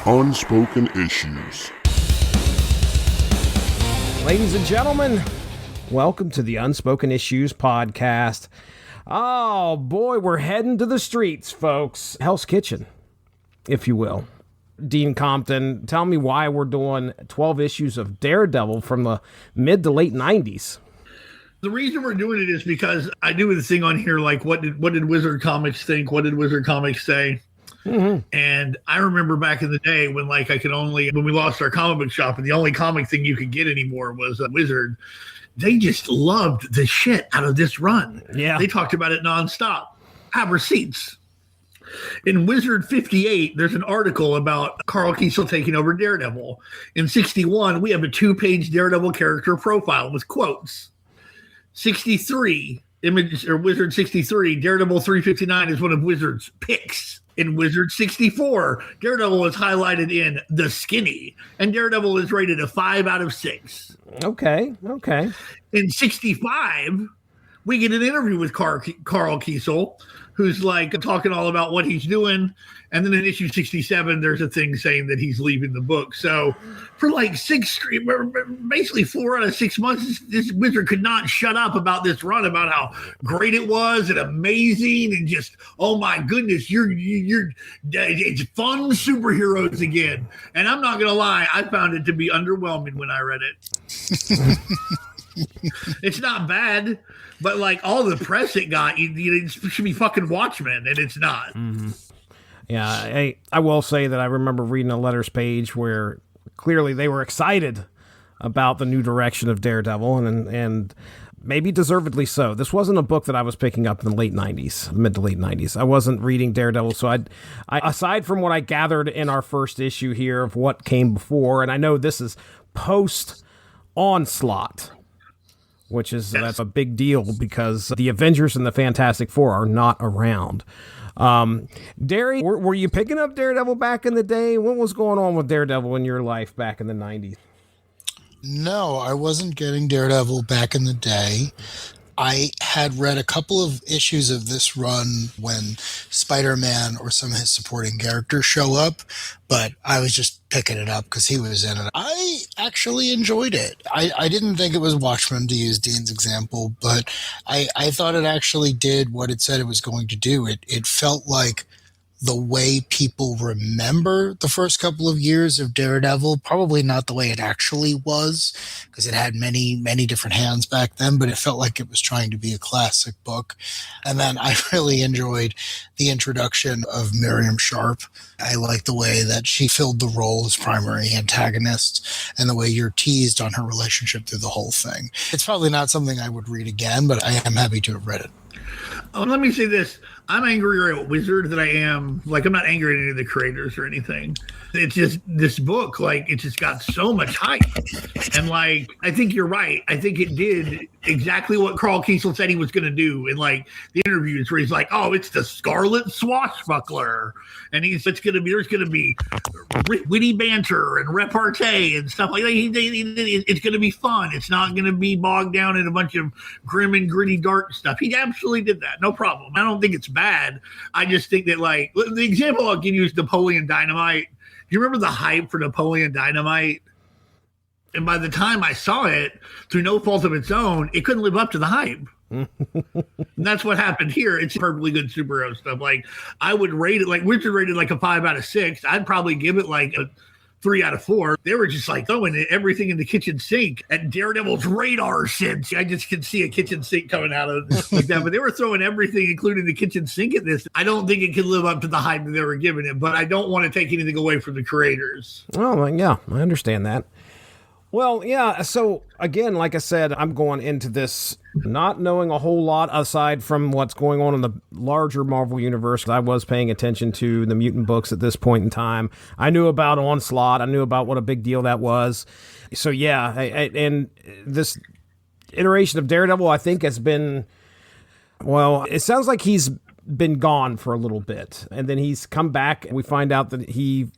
Unspoken Issues. Ladies and gentlemen, welcome to the Unspoken Issues Podcast. Oh boy, we're heading to the streets, folks. Hell's Kitchen, if you will. Dean Compton, tell me why we're doing 12 issues of Daredevil from the mid to late 90s. The reason we're doing it is because I do this thing on here, like what did Wizard Comics think? What did Wizard Comics say? Mm-hmm. And I remember back in the day when when we lost our comic book shop and the only comic thing you could get anymore was a Wizard, they just loved the shit out of this run. Yeah. They talked about it nonstop. Have receipts. In Wizard 58, there's an article about Carl Kesel taking over Daredevil. In 61, we have a 2-page Daredevil character profile with quotes. 63, Wizard 63, Daredevil 359 is one of Wizard's picks. In Wizard 64, Daredevil is highlighted in The Skinny, and Daredevil is rated a 5 out of 6. Okay. In 65, we get an interview with Carl Kesel, who's like talking all about what he's doing. And then in issue 67, there's a thing saying that he's leaving the book. So for like basically 4 out of 6 months, this Wizard could not shut up about this run, about how great it was and amazing and just, oh my goodness, it's fun superheroes again. And I'm not going to lie, I found it to be underwhelming when I read it. It's not bad, but like all the press it got, it should be fucking Watchmen, and it's not. Mm-hmm. Yeah, I will say that I remember reading a letters page where clearly they were excited about the new direction of Daredevil, and maybe deservedly so. This wasn't a book that I was picking up in the late 90s, mid to late 90s. I wasn't reading Daredevil, so I aside from what I gathered in our first issue here of what came before, and I know this is post-Onslaught, which is that's a big deal because the Avengers and the Fantastic Four are not around. Darry, were you picking up Daredevil back in the day? What was going on with Daredevil in your life back in the 90s? No, I wasn't getting Daredevil back in the day. I had read a couple of issues of this run when Spider-Man or some of his supporting characters show up, but I was just picking it up because he was in it. I actually enjoyed it. I didn't think it was Watchmen, to use Dean's example, but I thought it actually did what it said it was going to do. It felt like the way people remember the first couple of years of Daredevil, probably not the way it actually was, because it had many, many different hands back then, but it felt like it was trying to be a classic book. And then I really enjoyed the introduction of Miriam Sharpe. I like the way that she filled the role as primary antagonist and the way you're teased on her relationship through the whole thing. It's probably not something I would read again, but I am happy to have read it. Let me say this. I'm angrier at Wizard than I am. Like, I'm not angry at any of the creators or anything. It's just this book, like, it just got so much hype. And, like, I think you're right. I think it did exactly what Carl Kesel said he was going to do in, like, the interviews where he's like, oh, it's the Scarlet Swashbuckler. And there's going to be witty banter and repartee and stuff like that. It's going to be fun. It's not going to be bogged down in a bunch of grim and gritty dark stuff. He absolutely did that. No problem. I don't think it's bad. I just think that, like, the example I'll give you is Napoleon Dynamite. You remember the hype for Napoleon Dynamite? And by the time I saw it, through no fault of its own, it couldn't live up to the hype. And that's what happened here. It's perfectly good superhero stuff. Like, I would rate it, like Richard rated like a 5 out of 6. I'd probably give it like a 3 out of 4. They were just like throwing everything in the kitchen sink at Daredevil's radar sense. I just could see a kitchen sink coming out of like that. But they were throwing everything, including the kitchen sink, at this. I don't think it could live up to the hype that they were giving it, but I don't want to take anything away from the creators. Oh, yeah, I understand that. Well, yeah, so again, like I said, I'm going into this not knowing a whole lot aside from what's going on in the larger Marvel universe. I was paying attention to the mutant books at this point in time. I knew about Onslaught. I knew about what a big deal that was. So, yeah, and this iteration of Daredevil, I think, has been, well, it sounds like he's been gone for a little bit, and then he's come back, and we find out that he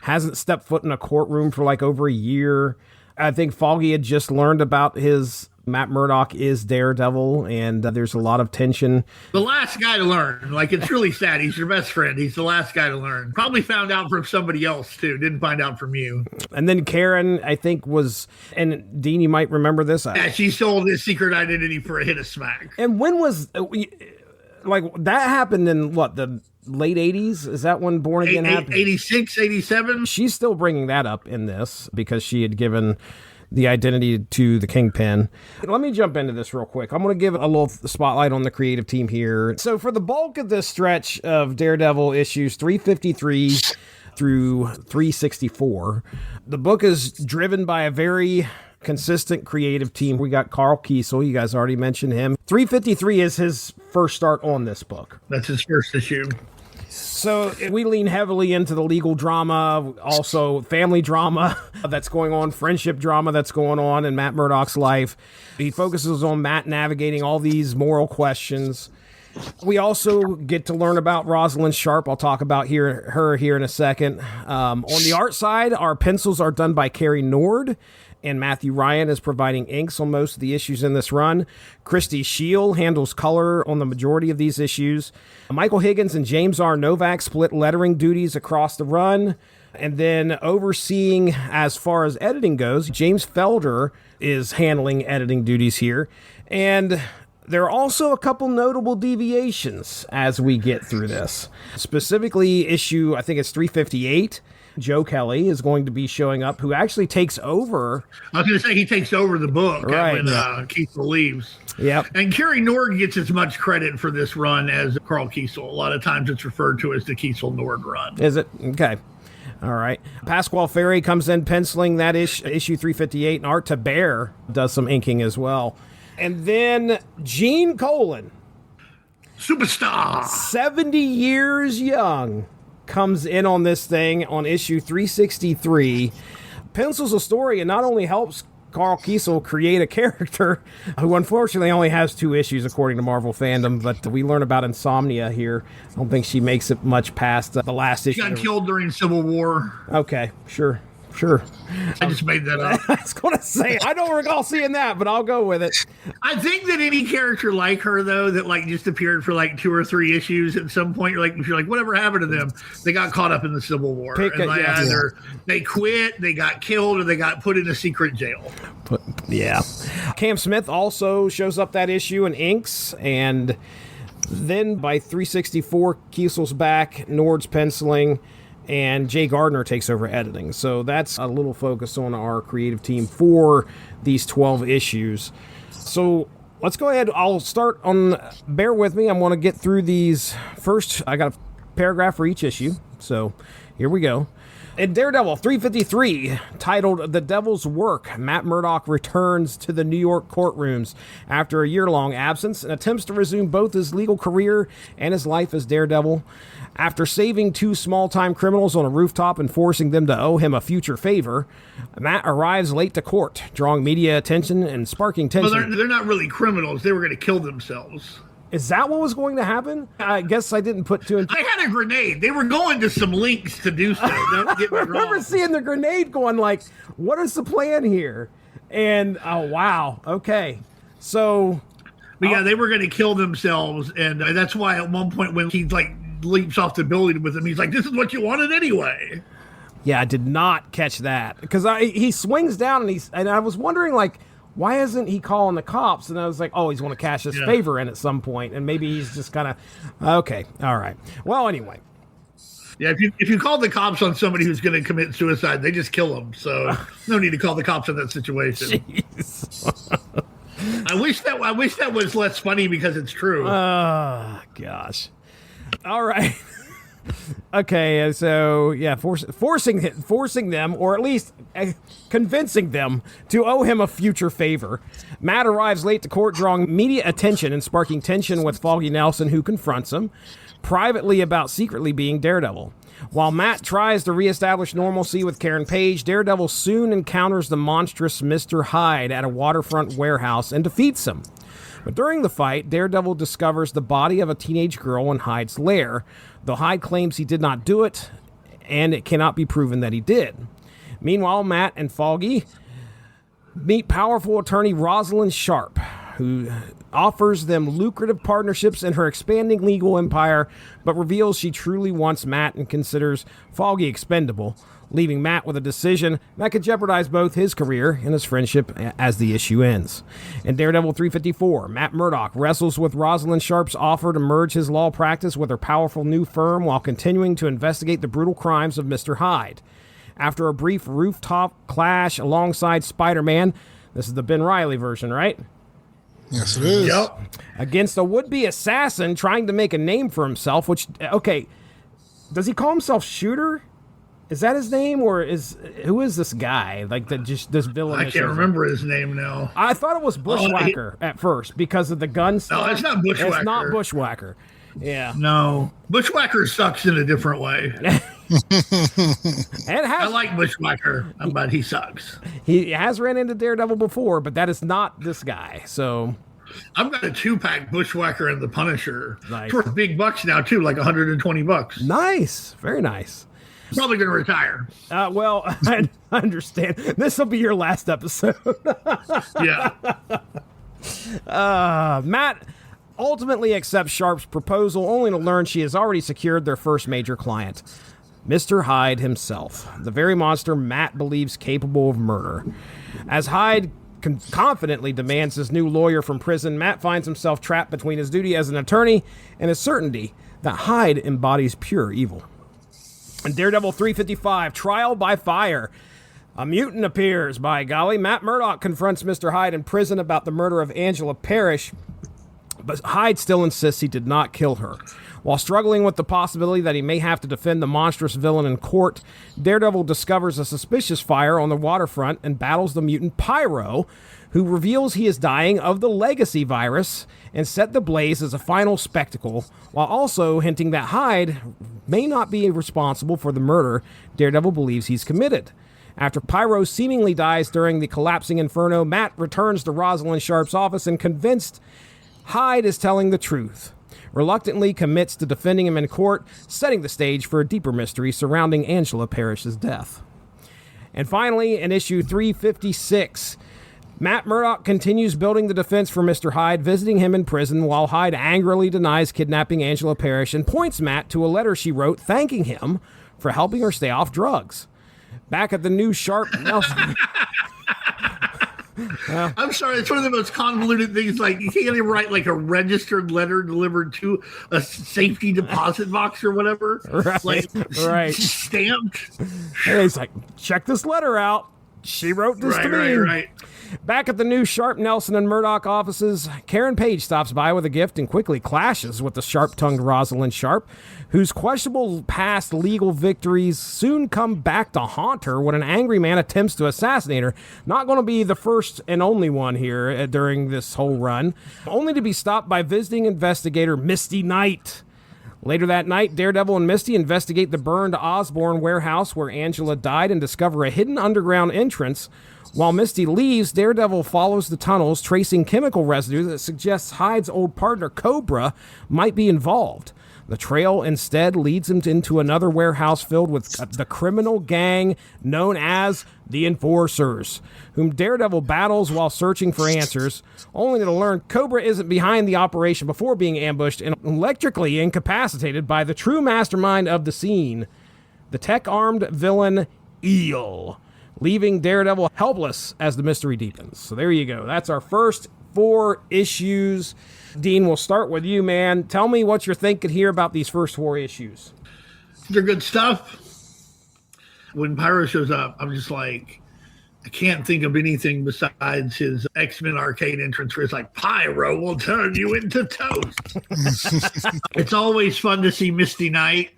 hasn't stepped foot in a courtroom for like over a year. I think Foggy had just learned about his Matt Murdock is Daredevil, and there's a lot of tension. The last guy to learn. Like, it's really sad. He's your best friend. He's the last guy to learn. Probably found out from somebody else, too. Didn't find out from you. And then Karen, I think, was... And Dean, you might remember this. Yeah, she sold his secret identity for a hit of smack. And when was... Like, that happened in, what, the late 80s? Is that when Born Again happened? 86, 87? She's still bringing that up in this because she had given the identity to the Kingpin. Let me jump into this real quick. I'm going to give a little spotlight on the creative team here. So for the bulk of this stretch of Daredevil issues 353 through 364, the book is driven by a very consistent creative team. We got Carl Kesel. You guys already mentioned him. 353 is his first start on this book. That's his first issue. So we lean heavily into the legal drama, also family drama that's going on, friendship drama that's going on in Matt Murdock's life. He focuses on Matt navigating all these moral questions. We also get to learn about Rosalind Sharpe. I'll talk about her here in a second. On the art side, our pencils are done by Cary Nord, and Matthew Ryan is providing inks on most of the issues in this run. Christy Shield handles color on the majority of these issues. Michael Higgins and James R. Novak split lettering duties across the run. And then overseeing, as far as editing goes, James Felder is handling editing duties here. And there are also a couple notable deviations as we get through this. Specifically, issue, I think it's 358. Joe Kelly is going to be showing up, who actually takes over. I was going to say he takes over the book when Kesel leaves. Yep. And Cary Nord gets as much credit for this run as Carl Kesel. A lot of times it's referred to as the Kesel Nord run. Is it? Okay. All right. Pasquale Ferry comes in penciling that issue 358, and Art Taber does some inking as well. And then Gene Colan, superstar, 70 years young, comes in on this thing on issue 363, pencils a story, and not only helps Carl Kesel create a character who unfortunately only has 2 issues according to Marvel fandom, but we learn about insomnia here. I don't think she makes it much past the last issue. She got killed during Civil War. Okay, sure. I just made that up. I was going to say, I don't recall seeing that, but I'll go with it. I think that any character like her, though, that like just appeared for like 2 or 3 issues at some point, you're like, whatever happened to them? They got caught up in the Civil War. Either they quit, they got killed, or they got put in a secret jail. Cam Smith also shows up that issue and inks, and then by 364, Kesel's back, Nord's penciling, and Jay Gardner takes over editing. So that's a little focus on our creative team for these 12 issues. So let's go ahead. I'll start on, bear with me. I'm going to get through these first. I got a paragraph for each issue. So here we go. In Daredevil 353, titled The Devil's Work, Matt Murdock returns to the New York courtrooms after a year-long absence and attempts to resume both his legal career and his life as Daredevil. After saving 2 small-time criminals on a rooftop and forcing them to owe him a future favor, Matt arrives late to court, drawing media attention and sparking tension. Well, they're not really criminals. They were going to kill themselves. Is that what was going to happen? I guess I didn't put 2 and 2. I had a grenade. They were going to some links to do so. Don't get me wrong. I remember seeing the grenade going like, what is the plan here? And, oh, wow. Okay. So. But yeah, they were going to kill themselves. And that's why at one point when he like leaps off the building with him, he's like, this is what you wanted anyway. Yeah, I did not catch that. Because he swings down and I was wondering like, why isn't he calling the cops? And I was like, oh, he's going to cash his favor in at some point, and maybe he's just kind of, okay, all right. Well, anyway. Yeah, if you call the cops on somebody who's going to commit suicide, they just kill them. So no need to call the cops in that situation. I wish that was less funny because it's true. Oh, gosh. All right. Okay, so yeah, forcing them, or at least convincing them to owe him a future favor. Matt arrives late to court, drawing media attention and sparking tension with Foggy Nelson, who confronts him privately about secretly being Daredevil. While Matt tries to reestablish normalcy with Karen Page, Daredevil soon encounters the monstrous Mr. Hyde at a waterfront warehouse and defeats him. But during the fight, Daredevil discovers the body of a teenage girl in Hyde's lair, though Hyde claims he did not do it, and it cannot be proven that he did. Meanwhile, Matt and Foggy Meet powerful attorney Rosalind Sharpe, who offers them lucrative partnerships in her expanding legal empire, but reveals she truly wants Matt and considers Foggy expendable, leaving Matt with a decision that could jeopardize both his career and his friendship as the issue ends. In Daredevil 354, Matt Murdock wrestles with Rosalind Sharpe's offer to merge his law practice with her powerful new firm while continuing to investigate the brutal crimes of Mr. Hyde. After a brief rooftop clash alongside Spider-Man, this is the Ben Reilly version, right? Yes, it is. Yep. Against a would-be assassin trying to make a name for himself, which, okay, does he call himself Shooter? Is that his name, or who is this guy? Like this villain? I can't remember his name now. I thought it was Bushwhacker at first because of the gun stuff. No, it's not Bushwhacker. It's not Bushwhacker. Yeah. No, Bushwhacker sucks in a different way. I like Bushwhacker, but he sucks. He has ran into Daredevil before, but that is not this guy. So I've got a 2-pack Bushwhacker and the Punisher. Nice. It's worth big bucks now too, like $120. Nice, very nice. Probably going to retire. Well, I understand. This will be your last episode. Yeah. Matt ultimately accepts Sharpe's proposal, only to learn she has already secured their first major client, Mr. Hyde himself, the very monster Matt believes capable of murder. As Hyde confidently demands his new lawyer from prison, Matt finds himself trapped between his duty as an attorney and his certainty that Hyde embodies pure evil. In Daredevil 355, Trial by Fire, a mutant appears. By golly, Matt Murdock confronts Mr. Hyde in prison about the murder of Angela Parrish, but Hyde still insists he did not kill her. While struggling with the possibility that he may have to defend the monstrous villain in court, Daredevil discovers a suspicious fire on the waterfront and battles the mutant Pyro, who reveals he is dying of the legacy virus and set the blaze as a final spectacle, while also hinting that Hyde may not be responsible for the murder Daredevil believes he's committed. After Pyro seemingly dies during the collapsing inferno, Matt returns to Rosalind Sharpe's office and, convinced Hyde is telling the truth, reluctantly commits to defending him in court, setting the stage for a deeper mystery surrounding Angela Parrish's death. And finally, in issue 356, Matt Murdock continues building the defense for Mr. Hyde, visiting him in prison while Hyde angrily denies kidnapping Angela Parrish and points Matt to a letter she wrote thanking him for helping her stay off drugs. Back at the new Sharpe Nelson... I'm sorry, it's one of the most convoluted things. Like, you can't even write like a registered letter delivered to a safety deposit box or whatever. Right. Stamped. And he's like, check this letter out. She wrote this to me. Right. Back at the new Sharpe, Nelson, and Murdock offices, Karen Page stops by with a gift and quickly clashes with the sharp-tongued Rosalind Sharpe, whose questionable past legal victories soon come back to haunt her when an angry man attempts to assassinate her. Not going to be the first and only one here during this whole run, only to be stopped by visiting investigator Misty Knight. Later that night, Daredevil and Misty investigate the burned Osborn warehouse where Angela died and discover a hidden underground entrance. While Misty leaves, Daredevil follows the tunnels, tracing chemical residue that suggests Hyde's old partner, Cobra, might be involved. The trail instead leads him into another warehouse filled with the criminal gang known as the Enforcers, whom Daredevil battles while searching for answers, only to learn Cobra isn't behind the operation before being ambushed and electrically incapacitated by the true mastermind of the scene, the tech-armed villain Eel, leaving Daredevil helpless as the mystery deepens. So there you go. That's our first 4 issues. Dean, we'll start with you, man. Tell me what you're thinking here about these first 4 issues. They're good stuff. When Pyro shows up, I'm just like, I can't think of anything besides his X-Men arcade entrance where it's like, Pyro will turn you into toast. It's always fun to see Misty Knight.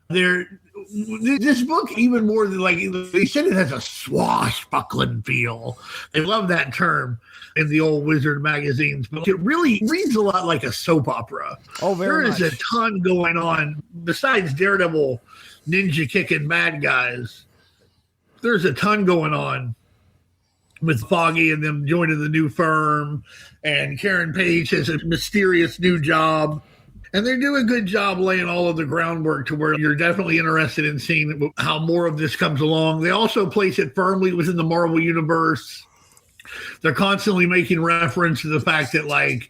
This book, even more than, like, they said it has a swashbuckling feel. They love that term in the old Wizard magazines, but it really reads a lot like a soap opera. Oh, very much. There is a ton going on besides Daredevil ninja kicking bad guys. There's a ton going on with Foggy and them joining the new firm, and Karen Page has a mysterious new job. And they're doing a good job laying all of the groundwork to where you're definitely interested in seeing how more of this comes along. They also place it firmly within the Marvel Universe. They're constantly making reference to the fact that like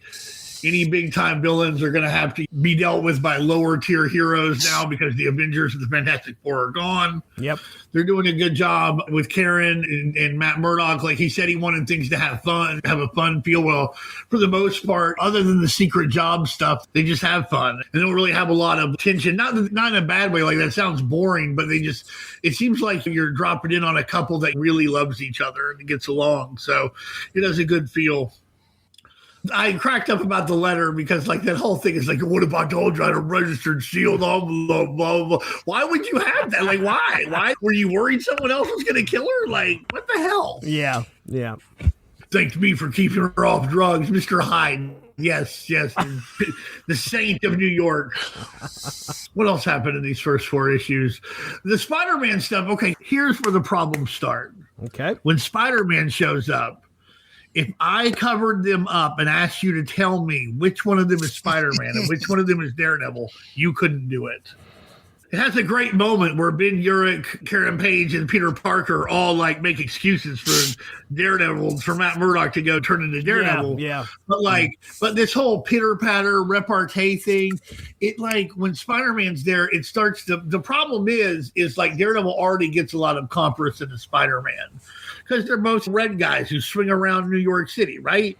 any big time villains are going to have to be dealt with by lower tier heroes now because the Avengers and the Fantastic Four are gone. Yep. They're doing a good job with Karen and Matt Murdock. Like he said, he wanted things to have fun, have a fun feel. Well, for the most part, other than the secret job stuff, they just have fun. They don't really have a lot of tension. Not in a bad way. Like that sounds boring, but it seems like you're dropping in on a couple that really loves each other and gets along. So it has a good feel. I cracked up about the letter because, like, that whole thing is like, what if I told you I had a registered sealed envelope, blah, blah, blah. Why would you have that? Like, why? Why? Were you worried someone else was going to kill her? Like, what the hell? Yeah. Thanks me for keeping her off drugs, Mr. Hyde. Yes. The saint of New York. What else happened in these first 4 issues? The Spider-Man stuff. Okay, here's where the problems start. Okay. When Spider-Man shows up, if I covered them up and asked you to tell me which one of them is Spider-Man and which one of them is Daredevil, you couldn't do it. It has a great moment where Ben Urich, Karen Page, and Peter Parker all like make excuses for Daredevil, for Matt Murdock to go turn into Daredevil. Yeah. But this whole pitter patter repartee thing, it like when Spider-Man's there, it starts to. The problem is like Daredevil already gets a lot of comparison to Spider-Man because they're both red guys who swing around New York City, right?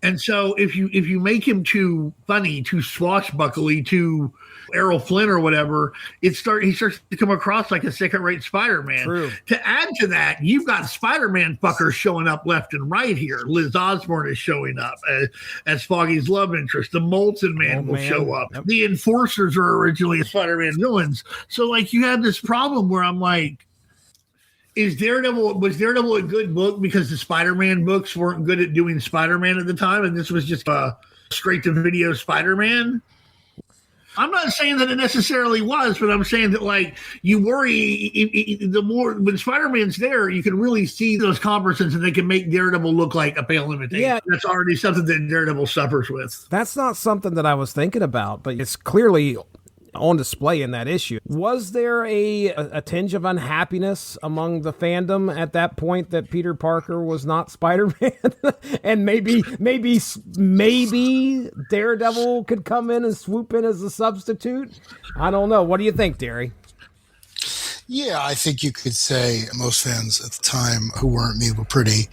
And so if you make him too funny, too swashbuckly, too Errol Flynn or whatever, he starts to come across like a second-rate Spider-Man. True. To add to that, you've got Spider-Man fuckers showing up left and right here. Liz Osborne is showing up as Foggy's love interest. The Molten Man will show up. Yep. The Enforcers are originally Spider-Man villains. So, like, you have this problem where I'm like, was Daredevil a good book because the Spider-Man books weren't good at doing Spider-Man at the time, and this was just a straight-to-video Spider-Man? I'm not saying that it necessarily was, but I'm saying that, like, you worry the more when Spider-Man's there, you can really see those comparisons, and they can make Daredevil look like a pale imitation. Yeah. That's already something that Daredevil suffers with. That's not something that I was thinking about, but it's clearly on display in that issue. Was there a tinge of unhappiness among the fandom at that point that Peter Parker was not Spider-Man? And maybe Daredevil could come in and swoop in as a substitute? I don't know. What do you think, Darry? Yeah, I think you could say most fans at the time who weren't me were pretty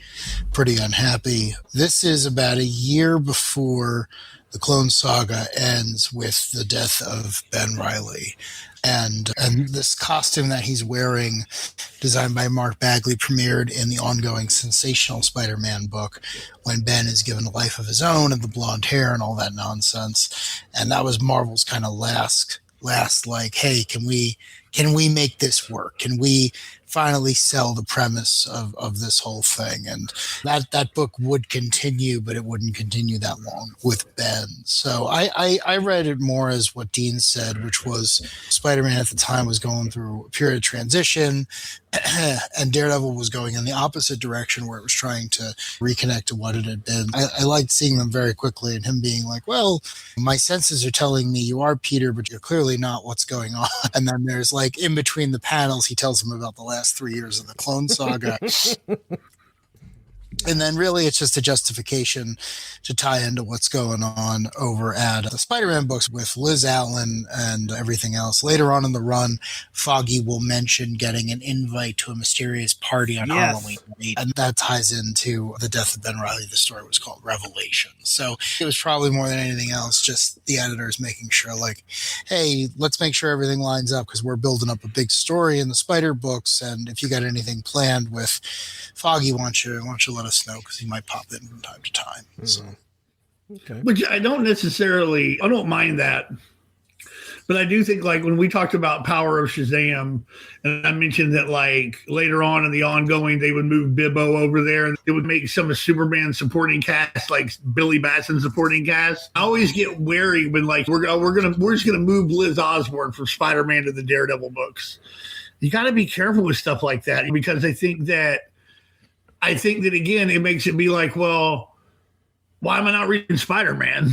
unhappy. This is about a year before the Clone Saga ends with the death of Ben Reilly. And this costume that he's wearing, designed by Mark Bagley, premiered in the ongoing Sensational Spider-Man book when Ben is given a life of his own and the blonde hair and all that nonsense. And that was Marvel's kind of last like, hey, can we make this work? Can we finally sell the premise of this whole thing? And that book would continue, but it wouldn't continue that long with Ben. So I read it more as what Dean said, which was Spider-Man at the time was going through a period of transition, and Daredevil was going in the opposite direction where it was trying to reconnect to what it had been. I liked seeing them very quickly and him being like, well, my senses are telling me you are Peter, but you're clearly not. What's going on? And then there's like in between the panels, he tells him about the last 3 years of the Clone Saga. And then really it's just a justification to tie into what's going on over at the Spider-Man books with Liz Allen and everything else. Later on in the run, Foggy will mention getting an invite to a mysterious party on Halloween. And that ties into the death of Ben Reilly. The story was called Revelation. So it was probably more than anything else just the editors making sure, like, hey, let's make sure everything lines up because we're building up a big story in the Spider books. And if you got anything planned with Foggy, why don't you let us know, because he might pop in from time to time. Mm-hmm. So, okay. But I don't mind that. But I do think, like, when we talked about Power of Shazam, and I mentioned that, like, later on in the ongoing, they would move Bibbo over there, and it would make some of Superman's supporting cast, like Billy Batson's supporting cast. I always get wary when, like, we're just gonna move Liz Osborne from Spider-Man to the Daredevil books. You got to be careful with stuff like that, because I think that again, it makes it be like, well, why am I not reading Spider-Man?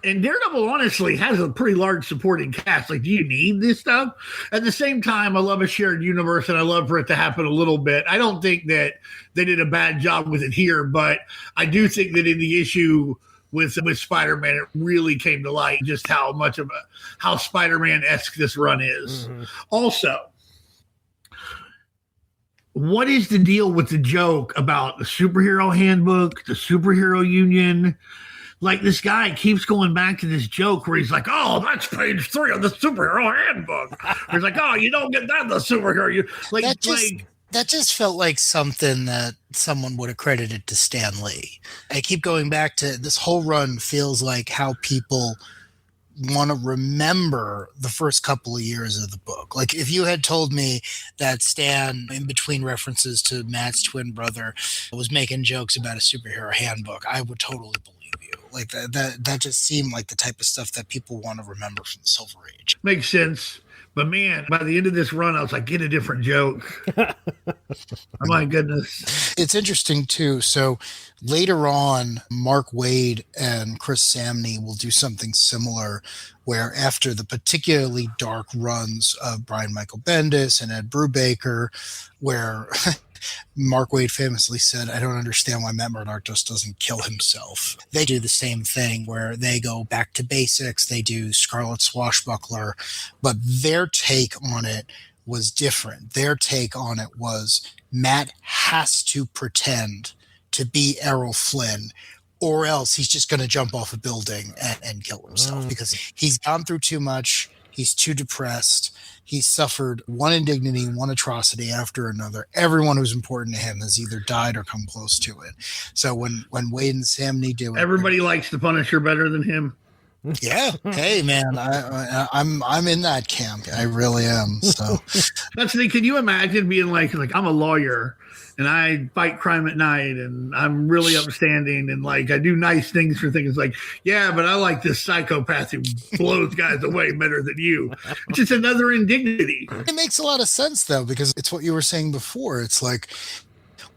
And Daredevil honestly has a pretty large supporting cast. Like, do you need this stuff? At the same time, I love a shared universe, and I love for it to happen a little bit. I don't think that they did a bad job with it here, but I do think that in the issue with Spider-Man, it really came to light just how much of how Spider-Man-esque this run is. Mm-hmm. Also, what is the deal with the joke about the superhero handbook, the superhero union? Like, this guy keeps going back to this joke where he's like, oh, that's page 3 of the superhero handbook. He's like, oh, you don't get that in the superhero. That just felt like something that someone would have credited to Stan Lee. I keep going back to this whole run feels like how people want to remember the first couple of years of the book. Like, if you had told me that Stan, in between references to Matt's twin brother, was making jokes about a superhero handbook, I would totally believe you. Like, that just seemed like the type of stuff that people want to remember from the Silver Age. Makes sense. But man, by the end of this run, I was like, get a different joke. Oh my goodness. It's interesting too. So later on, Mark Waid and Chris Samney will do something similar where after the particularly dark runs of Brian Michael Bendis and Ed Brubaker, where Mark Waid famously said, I don't understand why Matt Murdock just doesn't kill himself. They do the same thing where they go back to basics. They do Scarlet Swashbuckler, but their take on it was different. Their take on it was Matt has to pretend to be Errol Flynn, or else he's just going to jump off a building and kill himself because he's gone through too much. He's too depressed. He's suffered one indignity, one atrocity after another. Everyone who's important to him has either died or come close to it. So when Waid and Samney do it, everybody likes the Punisher better than him. Yeah. Hey, man, I'm in that camp. I really am. So that's the thing. Can you imagine being like I'm a lawyer and I fight crime at night and I'm really upstanding and like I do nice things for things like, yeah, but I like this psychopath who blows guys away better than you. It's just another indignity. It makes a lot of sense though, because it's what you were saying before. It's like,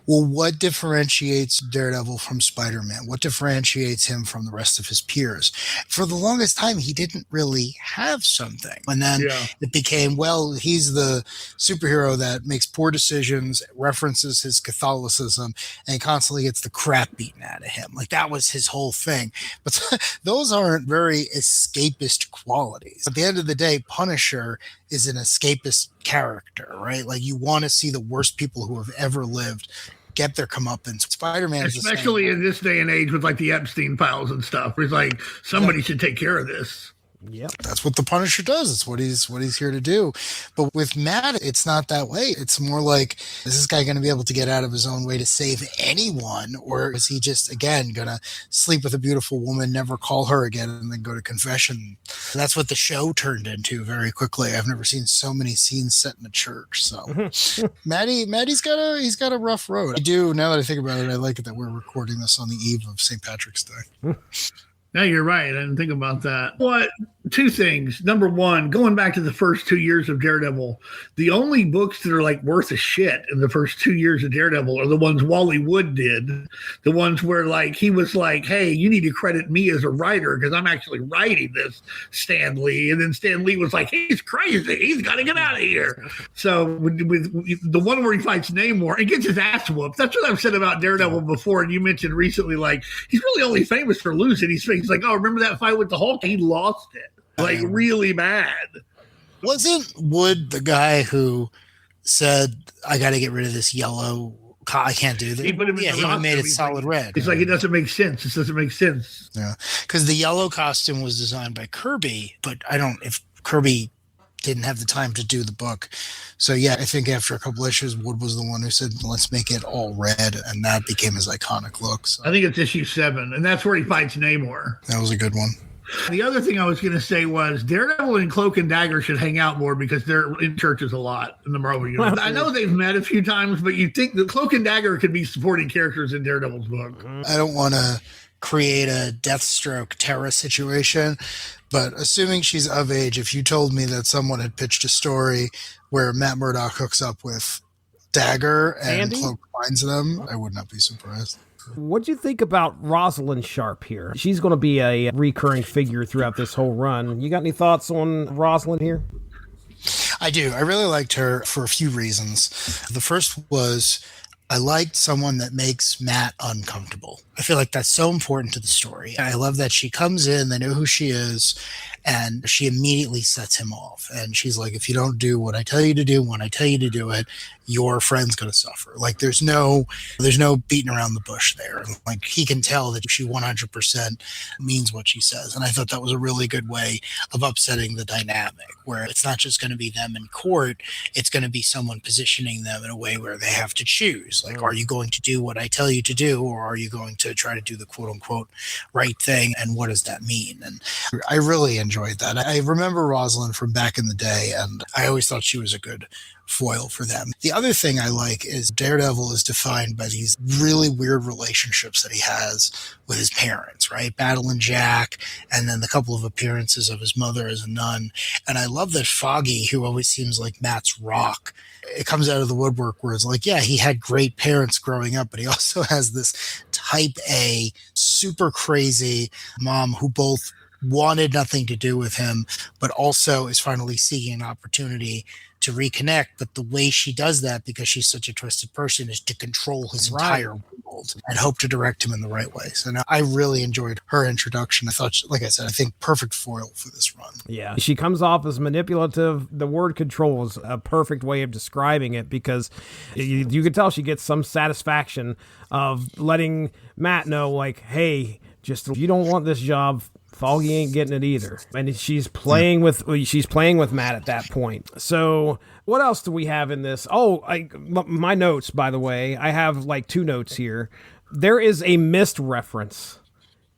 well, what differentiates Daredevil from Spider-Man? What differentiates him from the rest of his peers? For the longest time, he didn't really have something. And then it became, well, he's the superhero that makes poor decisions, references his Catholicism, and constantly gets the crap beaten out of him. Like, that was his whole thing. But those aren't very escapist qualities. At the end of the day, Punisher is an escapist character, right? Like, you want to see the worst people who have ever lived get their comeuppance. Spider-Man, especially in this day and age with like the Epstein files and stuff, where it's like somebody should take care of this. Yep. That's what the Punisher does. It's what he's here to do. But with Matt, it's not that way. It's more like, is this guy going to be able to get out of his own way to save anyone? Or is he just, again, going to sleep with a beautiful woman, never call her again, and then go to confession? That's what the show turned into very quickly. I've never seen so many scenes set in a church. So Maddie's got a rough road. I do, now that I think about it, I like it that we're recording this on the eve of St. Patrick's Day. No, you're right. I didn't think about that. What? Two things. Number one, going back to the first 2 years of Daredevil, the only books that are like worth a shit in the first 2 years of Daredevil are the ones Wally Wood did. The ones where like he was like, hey, you need to credit me as a writer because I'm actually writing this, Stan Lee. And then Stan Lee was like, he's crazy. He's got to get out of here. So with the one where he fights Namor and gets his ass whooped. That's what I've said about Daredevil before. And you mentioned recently, like, he's really only famous for losing. He's like, oh, remember that fight with the Hulk? He lost it. Like, really bad. Wasn't Wood the guy who said, I got to get rid of this yellow, I can't do this? He put him in he made it solid red. It's like, it doesn't make sense. This doesn't make sense. Yeah, because the yellow costume was designed by Kirby, but if Kirby didn't have the time to do the book. So yeah, I think after a couple issues, Wood was the one who said, let's make it all red, and that became his iconic look. So. I think it's issue 7, and that's where he fights Namor. That was a good one. The other thing I was going to say was Daredevil and Cloak and Dagger should hang out more because they're in churches a lot in the Marvel universe. I know they've met a few times, but you think the Cloak and Dagger could be supporting characters in Daredevil's book. I don't want to create a Deathstroke Terra situation, but assuming she's of age, if you told me that someone had pitched a story where Matt Murdock hooks up with Dagger and Cloak finds them, I would not be surprised. What'd you think about Rosalind Sharpe here? She's going to be a recurring figure throughout this whole run. You got any thoughts on Rosalind here? I do. I really liked her for a few reasons. The first was I liked someone that makes Matt uncomfortable. I feel like that's so important to the story. I love that she comes in, they know who she is, and she immediately sets him off. And she's like, if you don't do what I tell you to do when I tell you to do it, your friend's going to suffer. Like there's no beating around the bush there. Like he can tell that she 100% means what she says. And I thought that was a really good way of upsetting the dynamic, where it's not just going to be them in court. It's going to be someone positioning them in a way where they have to choose. Like, are you going to do what I tell you to do, or are you going to try to do the quote unquote right thing? And what does that mean? And I really enjoyed that. I remember Rosalind from back in the day, and I always thought she was a good foil for them. The other thing I like is Daredevil is defined by these really weird relationships that he has with his parents, right? Battle and Jack, and then the couple of appearances of his mother as a nun. And I love that Foggy, who always seems like Matt's rock, it comes out of the woodwork where it's like, yeah, he had great parents growing up, but he also has this type A, super crazy mom who both wanted nothing to do with him, but also is finally seeking an opportunity to reconnect. But the way she does that, because she's such a twisted person, is to control his entire world and hope to direct him in the right way. So now I really enjoyed her introduction. I thought, like I said, I think perfect foil for this run. Yeah, she comes off as manipulative. The word control is a perfect way of describing it, because you can tell she gets some satisfaction of letting Matt know, like, hey, just if you don't want this job, Foggy ain't getting it either. And she's playing with Matt at that point. So what else do we have in this? Oh, my notes, by the way, I have like 2 notes here. There is a Mist reference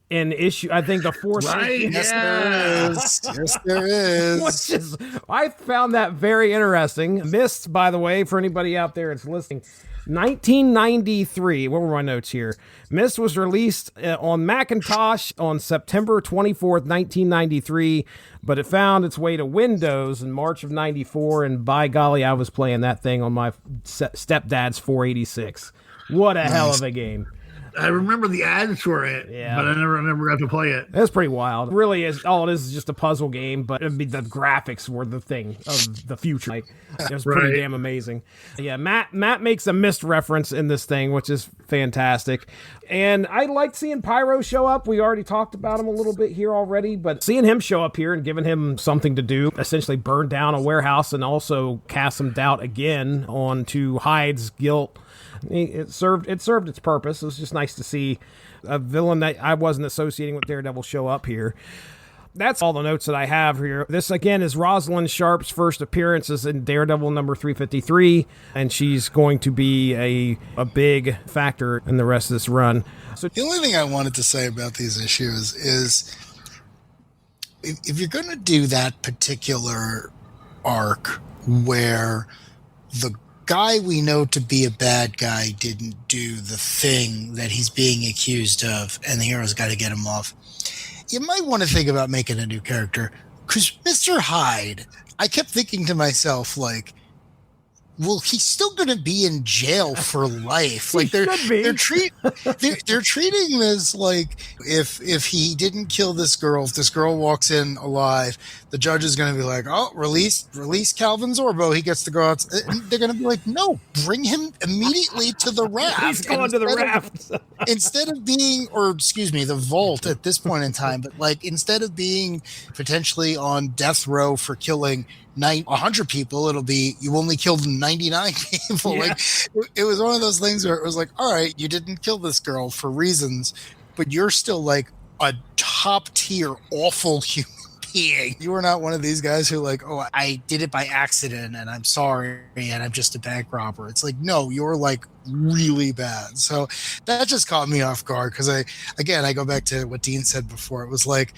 in issue, I think the 4th. Right? Yes, there is. Yes, there is. Which is, I found that very interesting. Mist, by the way, for anybody out there that's listening, 1993. What were my notes here? Mist was released on Macintosh on September 24th, 1993, but it found its way to Windows in March of 94, and by golly, I was playing that thing on my stepdad's 486. What a hell of a game. I remember the ads for it, but I never got to play it. That's pretty wild. It really is. All it is just a puzzle game, but the graphics were the thing of the future. Like, it was pretty damn amazing. Yeah, Matt makes a Mist reference in this thing, which is fantastic. And I liked seeing Pyro show up. We already talked about him a little bit here already, but seeing him show up here and giving him something to do, essentially burn down a warehouse and also cast some doubt again onto Hyde's guilt. It served its purpose. It was just nice to see a villain that I wasn't associating with Daredevil show up here. That's all the notes that I have here. This, again, is Rosalind Sharpe's first appearances in Daredevil number 353, and she's going to be a big factor in the rest of this run. So the only thing I wanted to say about these issues is if you're going to do that particular arc where the guy we know to be a bad guy didn't do the thing that he's being accused of, and the hero's got to get him off, you might want to think about making a new character. Because Mr. Hyde, I kept thinking to myself, like, well, he's still going to be in jail for life. Like they're treating this like if he didn't kill this girl, if this girl walks in alive, the judge is going to be like, oh, release Calvin Zorbo. He gets to go out. And they're going to be like, no, bring him immediately to the raft. He's going to the raft. Instead of being, or excuse me, the vault at this point in time, but like instead of being potentially on death row for killing 100 people, it'll be you only killed 99 people. Yeah. Like it was one of those things where it was like, all right, you didn't kill this girl for reasons, but you're still like a top tier awful human being. You are not one of these guys who like, oh, I did it by accident and I'm sorry and I'm just a bank robber. It's like, no, you're like really bad. So that just caught me off guard because I go back to what Dean said before. It was like,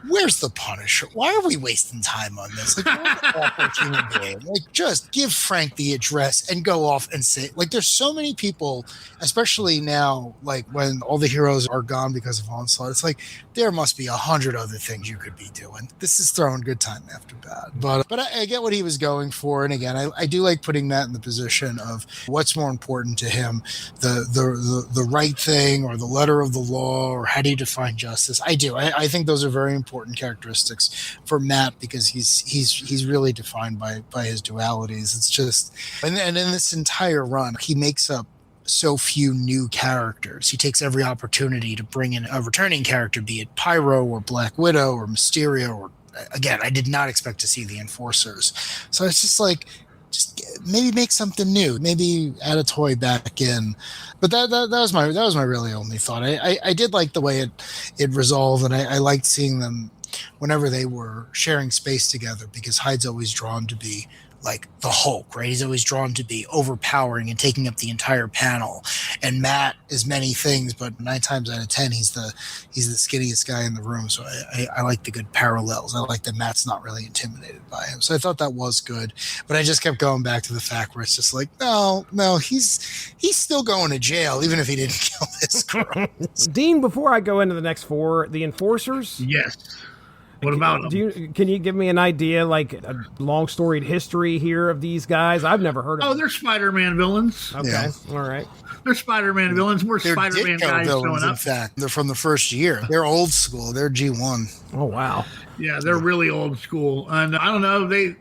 where's the Punisher? Why are we wasting time on this? Like, what an awful human being. Like, just give Frank the address and go off and say, like, there's so many people, especially now, like when all the heroes are gone because of Onslaught, it's like there must be 100 other things you could be doing. This is throwing good time after bad. But I get what he was going for. And again, I do like putting Matt in the position of what's more important to him, the right thing or the letter of the law, or how do you define justice? I do. I think those are very important characteristics for Matt because he's really defined by his dualities. It's just, and in this entire run, he makes up so few new characters. He takes every opportunity to bring in a returning character, be it Pyro or Black Widow or Mysterio, or again, I did not expect to see the Enforcers. So it's just like, just maybe make something new, maybe add a toy back in. But that was my really only thought. I did like the way it resolved, and I liked seeing them whenever they were sharing space together, because Hyde's always drawn to be like the Hulk, right? He's always drawn to be overpowering and taking up the entire panel. And Matt is many things, but 9 times out of 10, he's the skinniest guy in the room. So I like the good parallels. I like that Matt's not really intimidated by him. So I thought that was good. But I just kept going back to the fact where it's just like, no, he's still going to jail, even if he didn't kill this girl. Dean, before I go into the next 4, the Enforcers? Yes. What about them? Can you give me an idea, like a long storied history here of these guys? I've never heard of them. They're Spider-Man villains. Okay, yeah. All right. They're Spider-Man villains. More Spider-Man guys villains, showing up. in fact. They're from the first year. They're old school. They're G1. Oh, wow. Yeah, they're really old school. And I don't know,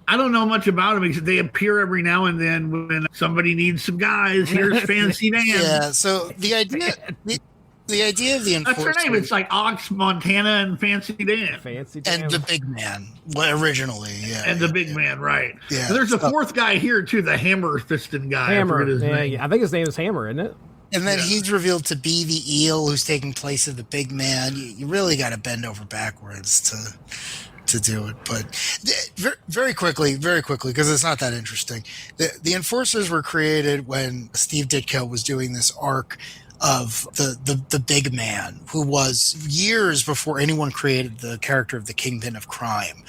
I don't know much about them except they appear every now and then when somebody needs some guys. Here's Fancy Dan. Yeah, so the idea of the Enforcers... That's her name. It's like Ox, Montana, and Fancy Dan. Fancy Dan. And the Big Man, originally, yeah. And the Big Man, right. Yeah. And there's a 4th guy here, too, the Hammer-fisted guy. Hammer. I forget his name. Yeah, I think his name is Hammer, isn't it? And then he's revealed to be the eel who's taking place of the Big Man. You really got to bend over backwards to do it. But very quickly, because it's not that interesting. The Enforcers were created when Steve Ditko was doing this arc of the Big Man, who was years before anyone created the character of the Kingpin of Crime.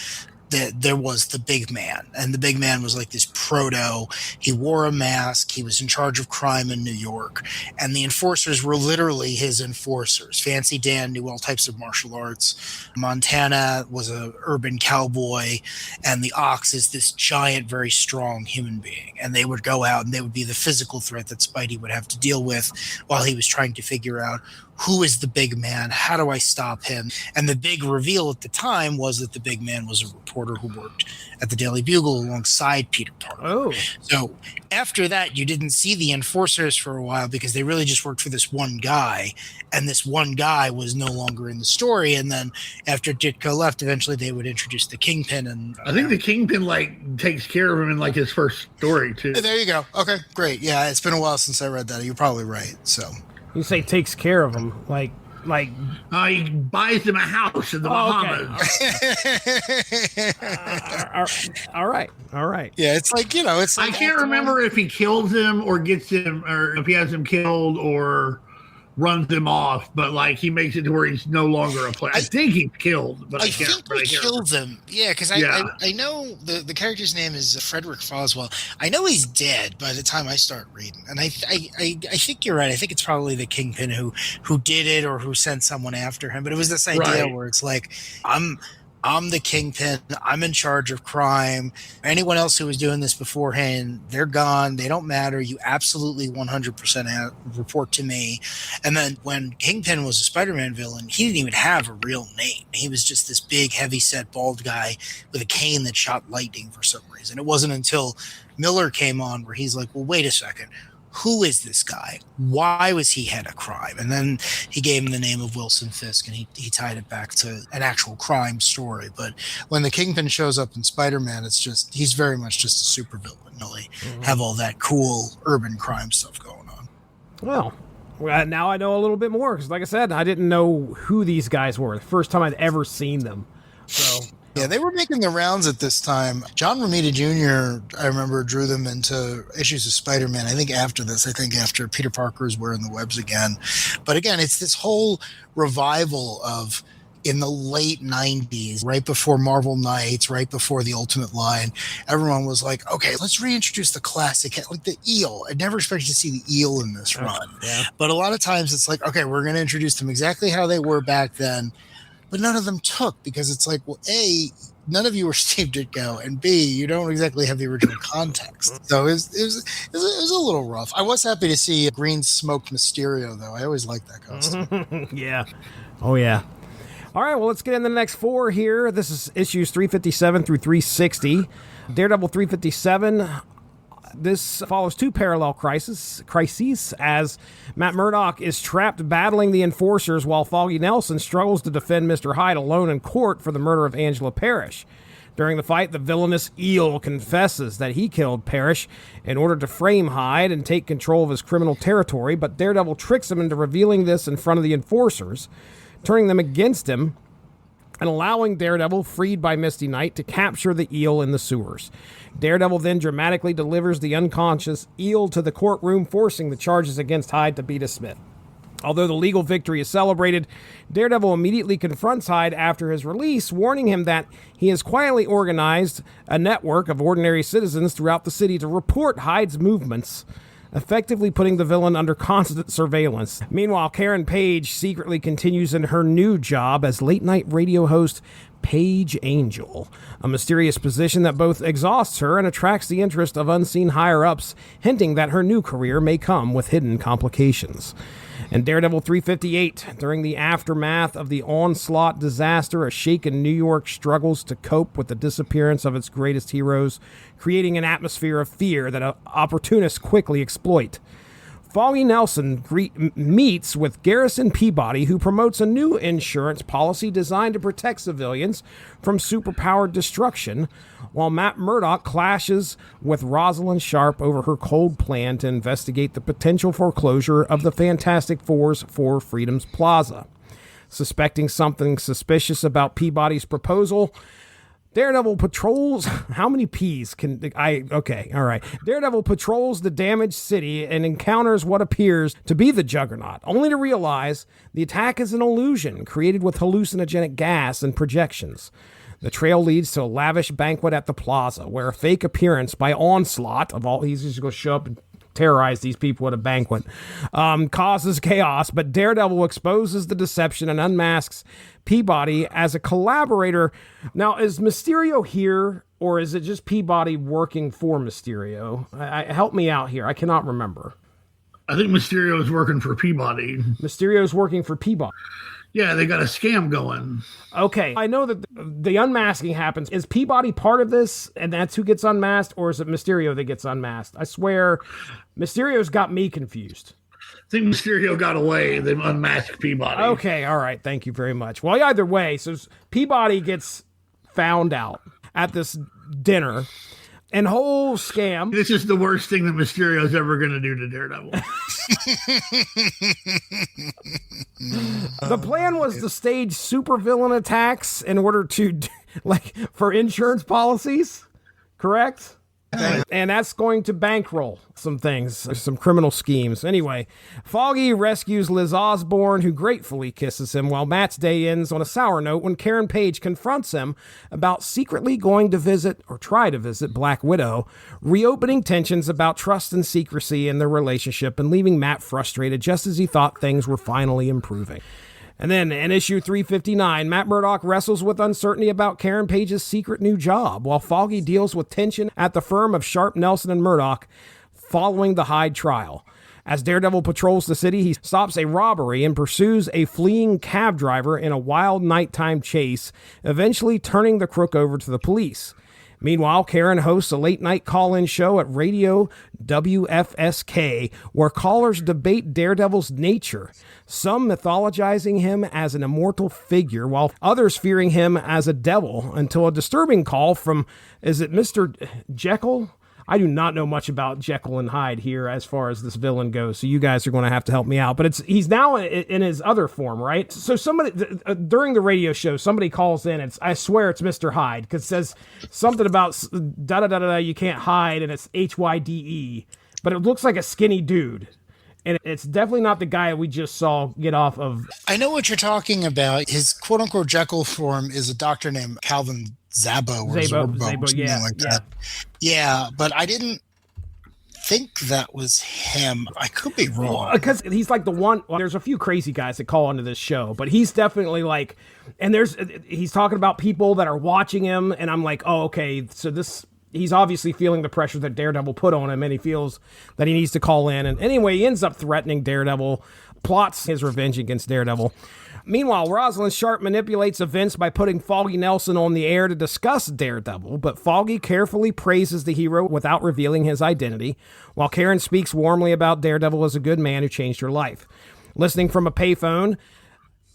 There was the Big Man, and the Big Man was like this proto. He wore a mask. He was in charge of crime in New York, and the Enforcers were literally his enforcers. Fancy Dan knew all types of martial arts. Montana was a urban cowboy, and the Ox is this giant, very strong human being. And they would go out, and they would be the physical threat that Spidey would have to deal with while he was trying to figure out who is the Big Man? How do I stop him? And the big reveal at the time was that the Big Man was a reporter who worked at the Daily Bugle alongside Peter Parker. Oh. So after that, you didn't see the Enforcers for a while because they really just worked for this one guy. And this one guy was no longer in the story. And then after Ditko left, eventually they would introduce the Kingpin. And I think the Kingpin takes care of him in his first story, too. There you go. Okay, great. Yeah, it's been a while since I read that. You're probably right. So. You say takes care of him, like he buys him a house in the Bahamas. Okay. All right. Yeah, it's like, it's like I can't remember if he kills him or gets him, or if he has him killed or runs him off, but he makes it to where he's no longer a player. I think he's killed, but I can't. Think he kills him. Yeah, because I know the character's name is Frederick Foswell. I know he's dead by the time I start reading, and I think you're right. I think it's probably the Kingpin who did it or who sent someone after him. But it was this idea where it's like I'm the Kingpin. I'm in charge of crime. Anyone else who was doing this beforehand, they're gone. They don't matter. You absolutely 100% report to me. And then when Kingpin was a Spider-Man villain, he didn't even have a real name. He was just this big, heavy-set, bald guy with a cane that shot lightning for some reason. It wasn't until Miller came on where he's like, well, wait a second. Who is this guy? Why was he head of crime? And then he gave him the name of Wilson Fisk, and he tied it back to an actual crime story. But when the Kingpin shows up in Spider-Man, it's just, he's very much just a supervillain. Really have all that cool urban crime stuff going on. Well, now I know a little bit more, because like I said, I didn't know who these guys were. The first time I'd ever seen them. So... Yeah, they were making the rounds at this time. John Romita Jr., I remember, drew them into issues of Spider-Man. I think after Peter Parker's wearing the webs again. But again, it's this whole revival of in the late 90s, right before Marvel Knights, right before the Ultimate line, everyone was like, okay, let's reintroduce the classic, like the eel. I never expected to see the eel in this run. Yeah. But a lot of times it's like, okay, we're going to introduce them exactly how they were back then. But none of them took, because it's like, well, A, none of you were Steve Ditko, and B, you don't exactly have the original context. So it was a little rough. I was happy to see Green Smoked Mysterio, though. I always liked that costume. Yeah. Oh, yeah. All right, well, let's get into the next 4 here. This is issues 357 through 360. Daredevil 357. This follows 2 parallel crises as Matt Murdock is trapped battling the enforcers while Foggy Nelson struggles to defend Mr. Hyde alone in court for the murder of Angela Parrish. During the fight, the villainous Eel confesses that he killed Parrish in order to frame Hyde and take control of his criminal territory, but Daredevil tricks him into revealing this in front of the enforcers, turning them against him and allowing Daredevil, freed by Misty Knight, to capture the Eel in the sewers. Daredevil then dramatically delivers the unconscious Eel to the courtroom, forcing the charges against Hyde to be dismissed. Although the legal victory is celebrated, Daredevil immediately confronts Hyde after his release, warning him that he has quietly organized a network of ordinary citizens throughout the city to report Hyde's movements, effectively putting the villain under constant surveillance. Meanwhile, Karen Page secretly continues in her new job as late-night radio host Page Angel, a mysterious position that both exhausts her and attracts the interest of unseen higher-ups, hinting that her new career may come with hidden complications. And Daredevil 358, during the aftermath of the Onslaught disaster, a shaken New York struggles to cope with the disappearance of its greatest heroes, creating an atmosphere of fear that opportunists quickly exploit. Foggy Nelson meets with Garrison Peabody, who promotes a new insurance policy designed to protect civilians from superpowered destruction, while Matt Murdock clashes with Rosalind Sharpe over her cold plan to investigate the potential foreclosure of the Fantastic Four's Four Freedoms Plaza. Suspecting something suspicious about Peabody's proposal, Daredevil patrols... How many P's can I... Okay, all right. Daredevil patrols the damaged city and encounters what appears to be the Juggernaut, only to realize the attack is an illusion created with hallucinogenic gas and projections. The trail leads to a lavish banquet at the plaza, where a fake appearance by Onslaught, of all... He's just going to show up and terrorize these people at a banquet, causes chaos, but Daredevil exposes the deception and unmasks Peabody as a collaborator. Now, is Mysterio here, or is it just Peabody working for Mysterio? Help me out here. I cannot remember. I think Mysterio is working for Peabody. Mysterio's working for Peabody. Yeah, they got a scam going. Okay, I know that the unmasking happens. Is Peabody part of this, and that's who gets unmasked, or is it Mysterio that gets unmasked? I swear, Mysterio's got me confused. I think Mysterio got away. They've unmasked Peabody. Okay, all right. Thank you very much. Well, either way, so Peabody gets found out at this dinner. And whole scam. This is the worst thing that Mysterio's ever going to do to Daredevil. The plan was to stage supervillain attacks in order to, for insurance policies, correct? And that's going to bankroll some things, some criminal schemes. Anyway, Foggy rescues Liz Osborne, who gratefully kisses him, while Matt's day ends on a sour note when Karen Page confronts him about secretly going to visit, or try to visit, Black Widow, reopening tensions about trust and secrecy in their relationship and leaving Matt frustrated just as he thought things were finally improving. And then in issue 359, Matt Murdock wrestles with uncertainty about Karen Page's secret new job, while Foggy deals with tension at the firm of Sharpe, Nelson, and Murdock following the Hyde trial. As Daredevil patrols the city, he stops a robbery and pursues a fleeing cab driver in a wild nighttime chase, eventually turning the crook over to the police. Meanwhile, Karen hosts a late-night call-in show at Radio WFSK, where callers debate Daredevil's nature, some mythologizing him as an immortal figure, while others fearing him as a devil, until a disturbing call from, is it Mr. Jekyll? I do not know much about Jekyll and Hyde here as far as this villain goes, so you guys are going to have to help me out. But he's now in his other form, right? So somebody, during the radio show, somebody calls in, I swear it's Mr. Hyde, because it says something about da-da-da-da-da, you can't hide, and it's Hyde, but it looks like a skinny dude. And it's definitely not the guy we just saw get off of. I know what you're talking about. His quote-unquote Jekyll form is a doctor named Calvin Zabo or Zorbo, something like that. Yeah, but I didn't think that was him. I could be wrong. Because he's like the one, there's a few crazy guys that call into this show, but he's definitely like, and he's talking about people that are watching him, and I'm like, oh, okay, so he's obviously feeling the pressure that Daredevil put on him, and he feels that he needs to call in. And anyway, he ends up threatening Daredevil, plots his revenge against Daredevil. Meanwhile, Rosalind Sharpe manipulates events by putting Foggy Nelson on the air to discuss Daredevil, but Foggy carefully praises the hero without revealing his identity, while Karen speaks warmly about Daredevil as a good man who changed her life. Listening from a payphone,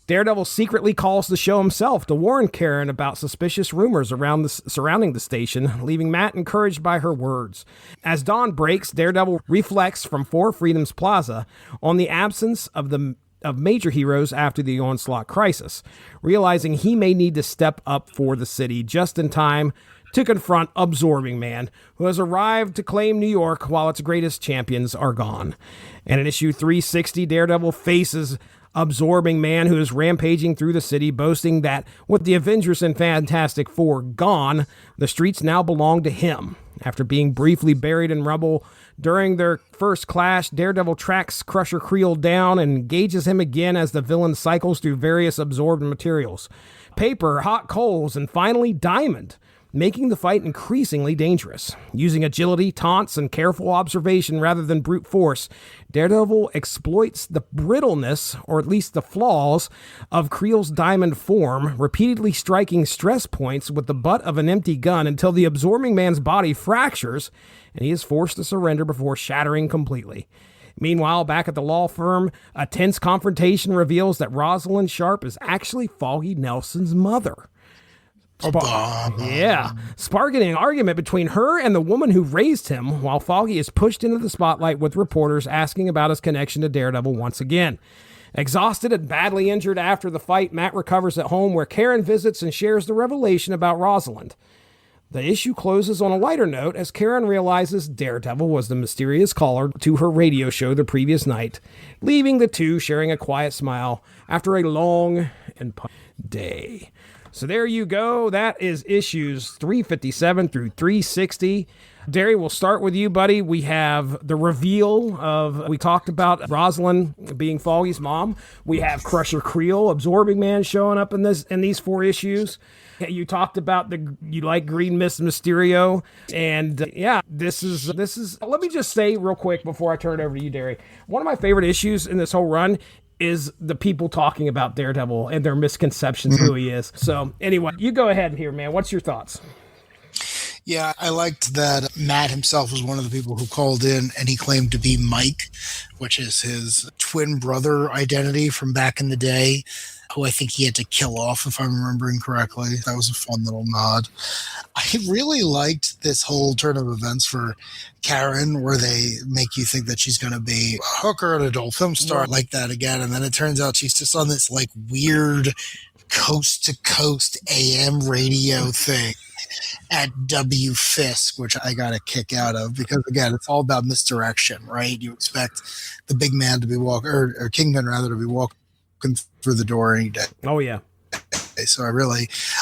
Daredevil secretly calls the show himself to warn Karen about suspicious rumors surrounding the station, leaving Matt encouraged by her words. As dawn breaks, Daredevil reflects from Four Freedoms Plaza on the absence of major heroes after the Onslaught crisis, realizing he may need to step up for the city just in time to confront Absorbing Man, who has arrived to claim New York while its greatest champions are gone. And in issue 360, Daredevil faces Absorbing Man, who is rampaging through the city, boasting that with the Avengers and Fantastic Four gone, the streets now belong to him. After being briefly buried in rubble during their first clash, Daredevil tracks Crusher Creel down and engages him again as the villain cycles through various absorbed materials. Paper, hot coals, and finally diamond, making the fight increasingly dangerous. Using agility, taunts, and careful observation rather than brute force, Daredevil exploits the brittleness, or at least the flaws, of Creel's diamond form, repeatedly striking stress points with the butt of an empty gun until the Absorbing Man's body fractures and he is forced to surrender before shattering completely. Meanwhile, back at the law firm, a tense confrontation reveals that Rosalind Sharpe is actually Foggy Nelson's mother. Sparking an argument between her and the woman who raised him, while Foggy is pushed into the spotlight with reporters asking about his connection to Daredevil once again. Exhausted and badly injured after the fight, Matt recovers at home where Karen visits and shares the revelation about Rosalind. The issue closes on a lighter note as Karen realizes Daredevil was the mysterious caller to her radio show the previous night, leaving the two sharing a quiet smile after a long and day. So there you go. That is issues 357 through 360. Darry, we'll start with you, buddy. We have the reveal we talked about Rosalind being Foggy's mom. We have Crusher Creel, Absorbing Man, showing up in these 4 issues. You talked about you like Green Mist Mysterio, and this is. Let me just say real quick before I turn it over to you, Darry. One of my favorite issues in this whole run is the people talking about Daredevil and their misconceptions who he is. So anyway, you go ahead here, man. What's your thoughts? Yeah, I liked that Matt himself was one of the people who called in, and he claimed to be Mike, which is his twin brother identity from back in the day, who I think he had to kill off, if I'm remembering correctly. That was a fun little nod. I really liked this whole turn of events for Karen, where they make you think that she's going to be a hooker, an adult film star, like that again. And then it turns out she's just on this like weird coast-to-coast AM radio thing at W Fisk, which I got a kick out of because, again, it's all about misdirection, right? You expect the big man to be or Kingpin rather, to be walking through the door any day. Oh, yeah. So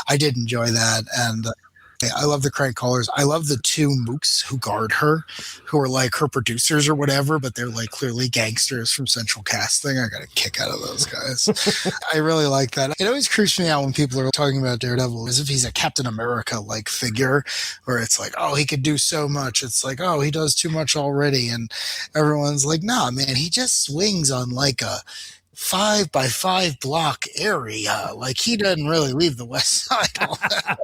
I did enjoy that. And I love the crank callers. I love the 2 mooks who guard her, who are like her producers or whatever, but they're like clearly gangsters from Central Casting. I got a kick out of those guys. I really like that. It always creeps me out when people are talking about Daredevil as if he's a Captain America like figure, where it's like, oh, he could do so much. It's like, oh, he does too much already. And everyone's like, nah, man, he just swings on like a 5x5 block area. Like, he doesn't really leave the West Side all that.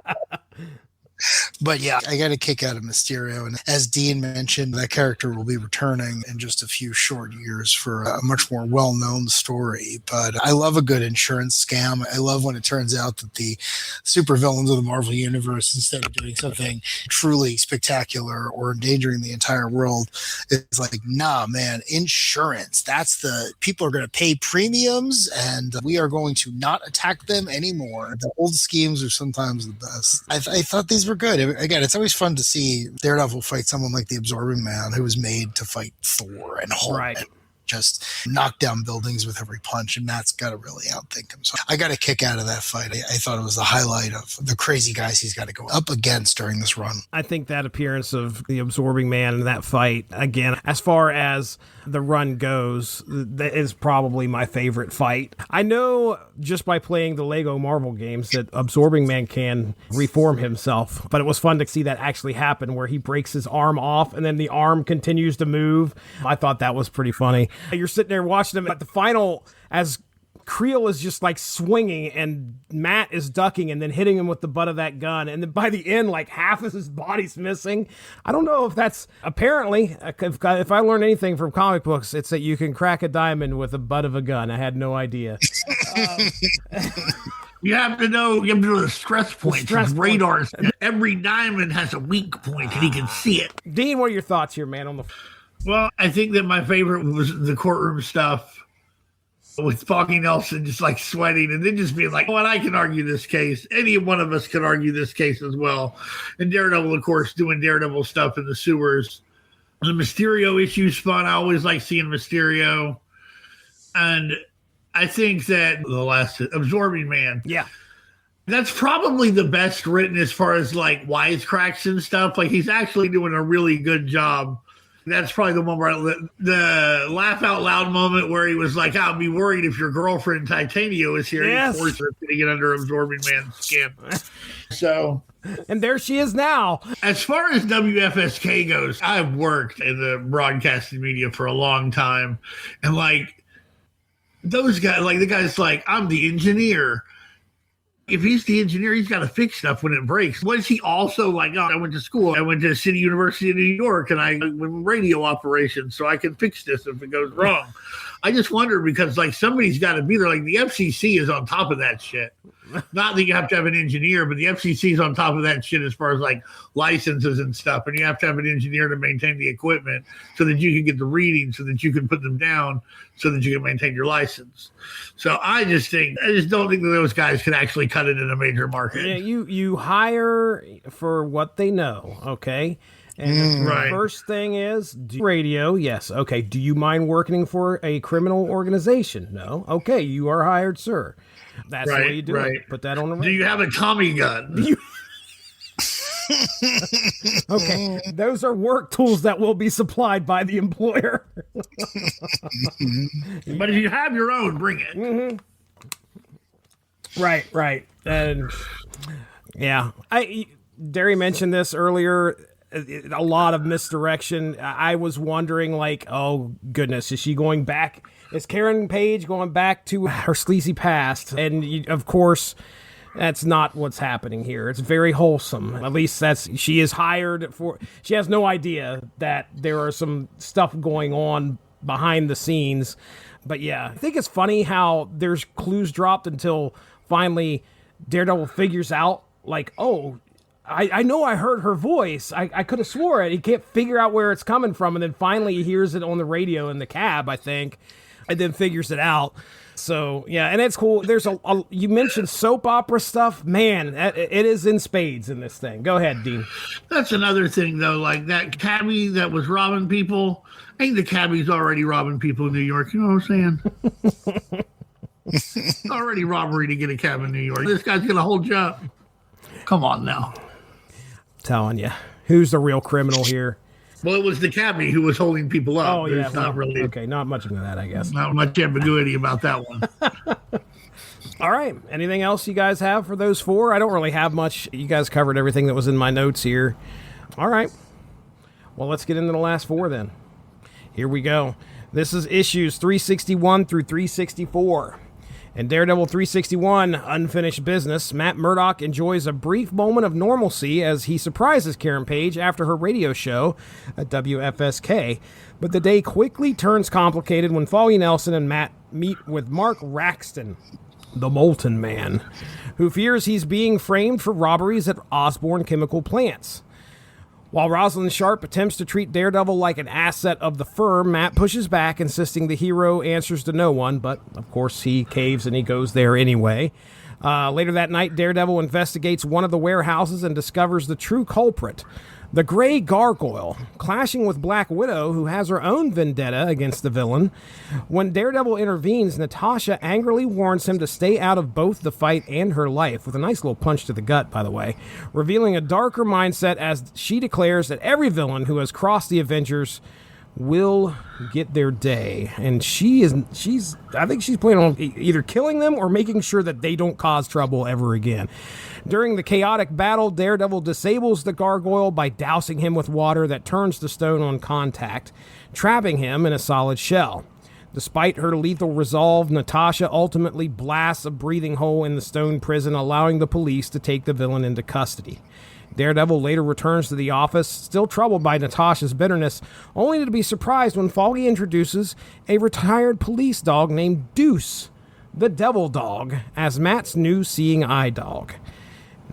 But yeah, I got a kick out of Mysterio. And as Dean mentioned, that character will be returning in just a few short years for a much more well-known story. But I love a good insurance scam. I love when it turns out that the supervillains of the Marvel Universe, instead of doing something truly spectacular or endangering the entire world, it's like, nah, man, insurance. People are going to pay premiums and we are going to not attack them anymore. The old schemes are sometimes the best. I thought these were good. Again, it's always fun to see Daredevil fight someone like the Absorbing Man, who was made to fight Thor and Hulk. Right. just knock down buildings with every punch, and Matt's got to really outthink him. So I got a kick out of that fight. I thought it was the highlight of the crazy guys he's got to go up against during this run. I think that appearance of the Absorbing Man in that fight, again, as far as the run goes, that is probably my favorite fight. I know just by playing the Lego Marvel games that Absorbing Man can reform himself, but it was fun to see that actually happen where he breaks his arm off and then the arm continues to move. I thought that was pretty funny. You're sitting there watching him at the final as Creel is just like swinging and Matt is ducking and then hitting him with the butt of that gun. And then by the end, like half of his body's missing. I don't know if that's apparently, if I learned anything from comic books, it's that you can crack a diamond with the butt of a gun. I had no idea. You have to know the stress points. Radars. Every diamond has a weak point and he can see it. Dean, what are your thoughts here, man? Well, I think that my favorite was the courtroom stuff with Foggy Nelson just like sweating and then just being like, well, I can argue this case. Any one of us can argue this case as well. And Daredevil, of course, doing Daredevil stuff in the sewers. The Mysterio issue's fun. I always like seeing Mysterio. And I think that the last Absorbing Man. Yeah. That's probably the best written as far as like wisecracks and stuff. Like he's actually doing a really good job. That's probably the one where the laugh out loud moment where he was like, I'll be worried if your girlfriend Titania was here. Yes. He forced her to get under Absorbing Man's skin. So. And there she is now. As far as WFSK goes, I've worked in the broadcasting media for a long time. And like those guys, like the guy's like, I'm the engineer. If he's the engineer, he's got to fix stuff when it breaks. Was he also like, oh, I went to school. I went to City University of New York, and I went radio operations, so I can fix this if it goes wrong. I just wonder because, like, somebody's got to be there. Like, the FCC is on top of that shit. Not that you have to have an engineer, but the FCC is on top of that shit as far as, like, licenses and stuff. And you have to have an engineer to maintain the equipment so that you can get the readings, so that you can put them down, so that you can maintain your license. So I just don't think that those guys can actually cut it in a major market. Yeah, you hire for what they know, okay? And the first thing is radio. Yes. Okay. Do you mind working for a criminal organization? No. Okay. You are hired, sir. That's the way you do it. Put that on the radio. Do you have a Tommy gun? Okay. Those are work tools that will be supplied by the employer. But if you have your own, bring it. Mm-hmm. Right. And yeah, Darry mentioned this earlier. A lot of misdirection. I was wondering, like, oh goodness, is she going back? Is Karen Page going back to her sleazy past? And of course, that's not what's happening here. It's very wholesome. At least she is hired for. She has no idea that there are some stuff going on behind the scenes. But yeah, I think it's funny how there's clues dropped until finally Daredevil figures out, like, oh, I know I heard her voice. I could have swore it. He can't figure out where it's coming from. And then finally he hears it on the radio in the cab, I think, and then figures it out. So, yeah, and it's cool. There's you mentioned soap opera stuff. Man, it is in spades in this thing. Go ahead, Dean. That's another thing, though. Like that cabbie that was robbing people. I think the cabbie's already robbing people in New York. You know what I'm saying? It's already robbery to get a cab in New York. This guy's going to hold you up. Come on now. Telling you, who's the real criminal here? Well, it was the cabbie who was holding people up. Oh, yeah. Not really. Okay, not much into that, I guess. Not much ambiguity about that one. All right. Anything else you guys have for those four? I don't really have much. You guys covered everything that was in my notes here. All right. Well, let's get into the last four then. Here we go. This is issues 361 through 364. In Daredevil 361, Unfinished Business, Matt Murdock enjoys a brief moment of normalcy as he surprises Karen Page after her radio show at WFSK. But the day quickly turns complicated when Foggy Nelson and Matt meet with Mark Raxton, the Molten Man, who fears he's being framed for robberies at Osborne Chemical Plants. While Rosalind Sharpe attempts to treat Daredevil like an asset of the firm, Matt pushes back, insisting the hero answers to no one, but of course he caves and he goes there anyway. Later that night, Daredevil investigates one of the warehouses and discovers the true culprit, The Grey Gargoyle, clashing with Black Widow, who has her own vendetta against the villain. When Daredevil intervenes, Natasha angrily warns him to stay out of both the fight and her life, with a nice little punch to the gut, by the way, revealing a darker mindset as she declares that every villain who has crossed the Avengers will get their day. And I think she's planning on either killing them or making sure that they don't cause trouble ever again. During the chaotic battle, Daredevil disables the gargoyle by dousing him with water that turns to stone on contact, trapping him in a solid shell. Despite her lethal resolve, Natasha ultimately blasts a breathing hole in the stone prison, allowing the police to take the villain into custody. Daredevil later returns to the office, still troubled by Natasha's bitterness, only to be surprised when Foggy introduces a retired police dog named Deuce, the Devil Dog, as Matt's new seeing eye dog.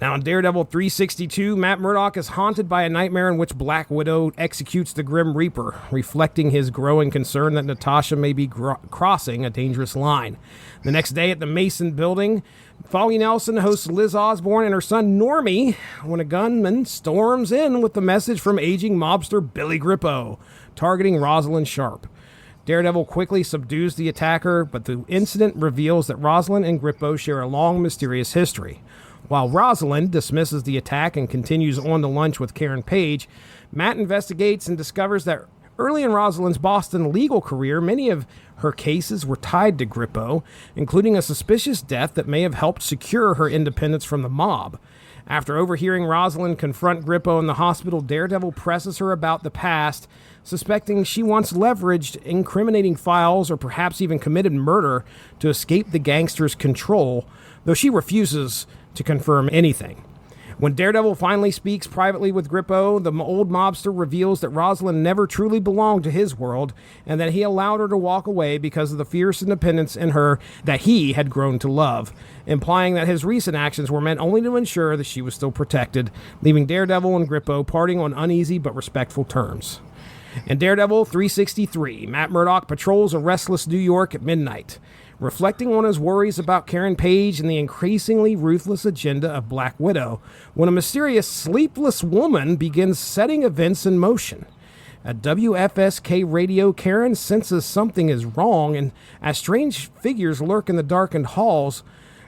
Now in Daredevil 362, Matt Murdock is haunted by a nightmare in which Black Widow executes the Grim Reaper, reflecting his growing concern that Natasha may be crossing a dangerous line. The next day at the Mason building, Foggy Nelson hosts Liz Osborne and her son Normie when a gunman storms in with the message from aging mobster Billy Grippo, targeting Rosalind Sharpe. Daredevil quickly subdues the attacker, but the incident reveals that Rosalind and Grippo share a long, mysterious history. While Rosalind dismisses the attack and continues on to lunch with Karen Page, Matt investigates and discovers that early in Rosalind's Boston legal career, many of her cases were tied to Grippo, including a suspicious death that may have helped secure her independence from the mob. After overhearing Rosalind confront Grippo in the hospital, Daredevil presses her about the past, suspecting she once leveraged incriminating files or perhaps even committed murder to escape the gangster's control, though she refuses to confirm anything. When Daredevil finally speaks privately with Grippo, the old mobster reveals that Rosalind never truly belonged to his world and that he allowed her to walk away because of the fierce independence in her that he had grown to love, implying that his recent actions were meant only to ensure that she was still protected, leaving Daredevil and Grippo parting on uneasy but respectful terms. In Daredevil 363, Matt Murdock patrols a restless New York at midnight, reflecting on his worries about Karen Page and the increasingly ruthless agenda of Black Widow, when a mysterious sleepless woman begins setting events in motion. At WFSK radio, Karen senses something is wrong, and as strange figures lurk in the darkened halls,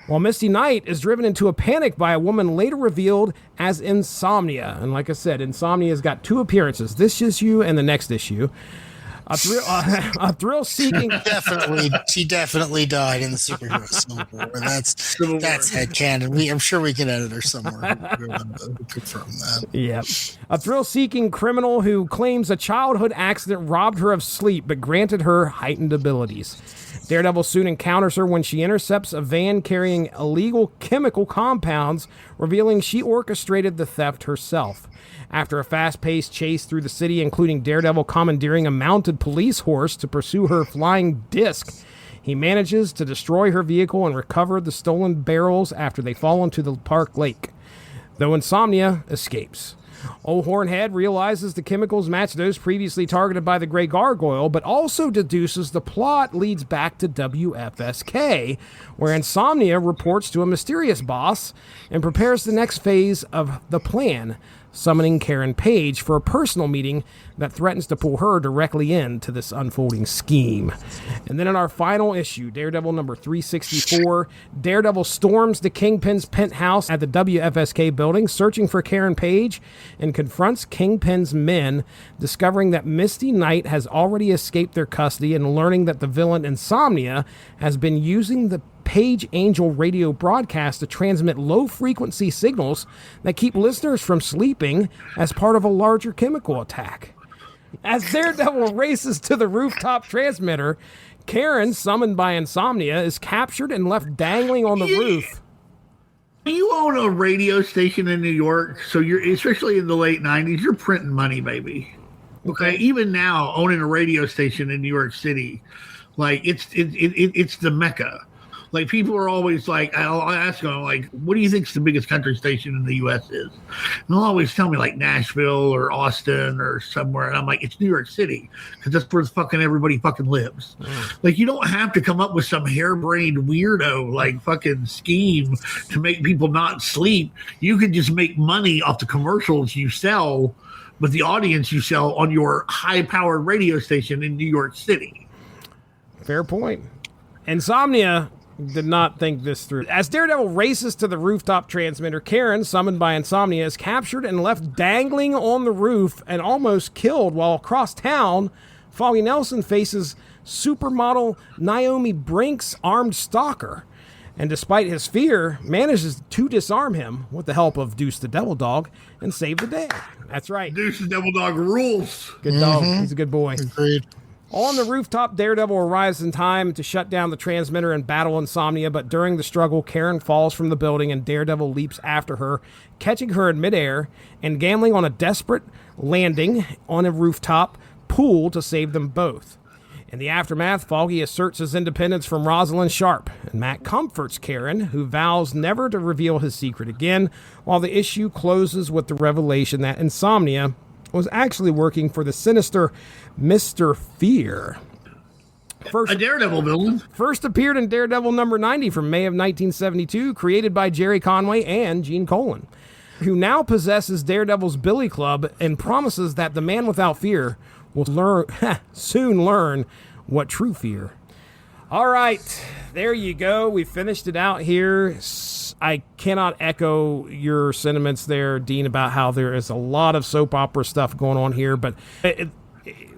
while Misty Knight is driven into a panic by a woman later revealed as Insomnia. And like I said, Insomnia's got two appearances, this issue and the next issue. A thrill-seeking. She definitely died in the superhero Civil War. That's headcanon. I'm sure we can edit her somewhere. We'll confirm that. Yeah, a thrill-seeking criminal who claims a childhood accident robbed her of sleep, but granted her heightened abilities. Daredevil soon encounters her when she intercepts a van carrying illegal chemical compounds, revealing she orchestrated the theft herself. After a fast-paced chase through the city, including Daredevil commandeering a mounted police horse to pursue her flying disc, he manages to destroy her vehicle and recover the stolen barrels after they fall into the park lake, though Insomnia escapes. Old Hornhead realizes the chemicals match those previously targeted by the Grey Gargoyle, but also deduces the plot leads back to WFSK, where Insomnia reports to a mysterious boss and prepares the next phase of the plan, summoning Karen Page for a personal meeting that threatens to pull her directly into this unfolding scheme. And then in our final issue, Daredevil number 364, Daredevil storms the Kingpin's penthouse at the WFSK building, searching for Karen Page, and confronts Kingpin's men, discovering that Misty Knight has already escaped their custody and learning that the villain Insomnia has been using the Page Angel radio broadcast to transmit low-frequency signals that keep listeners from sleeping as part of a larger chemical attack. As Daredevil races to the rooftop transmitter, Karen, summoned by Insomnia, is captured and left dangling on the roof. You own a radio station in New York, so you're, especially in the late 90s, you're printing money, baby. Okay, even now, owning a radio station in New York City, like it's the Mecca. Like, people are always like, I'll ask them, like, what do you think's the biggest country station in the U.S. is? And they'll always tell me, like, Nashville or Austin or somewhere. And I'm like, it's New York City, because that's where fucking everybody fucking lives. Like, you don't have to come up with some harebrained weirdo, like, fucking scheme to make people not sleep. You can just make money off the commercials you sell but the audience you sell on your high-powered radio station in New York City. Fair point. Insomnia did not think this through. As Daredevil races to the rooftop transmitter, Karen, summoned by Insomnia, is captured and left dangling on the roof and almost killed, while across town, Foggy Nelson faces supermodel Naomi Brink's armed stalker, and despite his fear, manages to disarm him with the help of Deuce the Devil Dog and save the day. That's right. Deuce the Devil Dog rules. Good dog. He's a good boy. Agreed. On the rooftop, Daredevil arrives in time to shut down the transmitter and battle Insomnia, but during the struggle, Karen falls from the building and Daredevil leaps after her, catching her in midair and gambling on a desperate landing on a rooftop pool to save them both. In the aftermath, Foggy asserts his independence from Rosalind Sharpe, and Matt comforts Karen, who vows never to reveal his secret again, while the issue closes with the revelation that Insomnia was actually working for the sinister Mr. Fear. A Daredevil villain. First appeared in Daredevil number 90 from May of 1972, created by Jerry Conway and Gene Colan, who now possesses Daredevil's Billy Club and promises that the man without fear will soon learn what true fear. All right, there you go. We finished it out here. I cannot echo your sentiments there, Dean, about how there is a lot of soap opera stuff going on here, but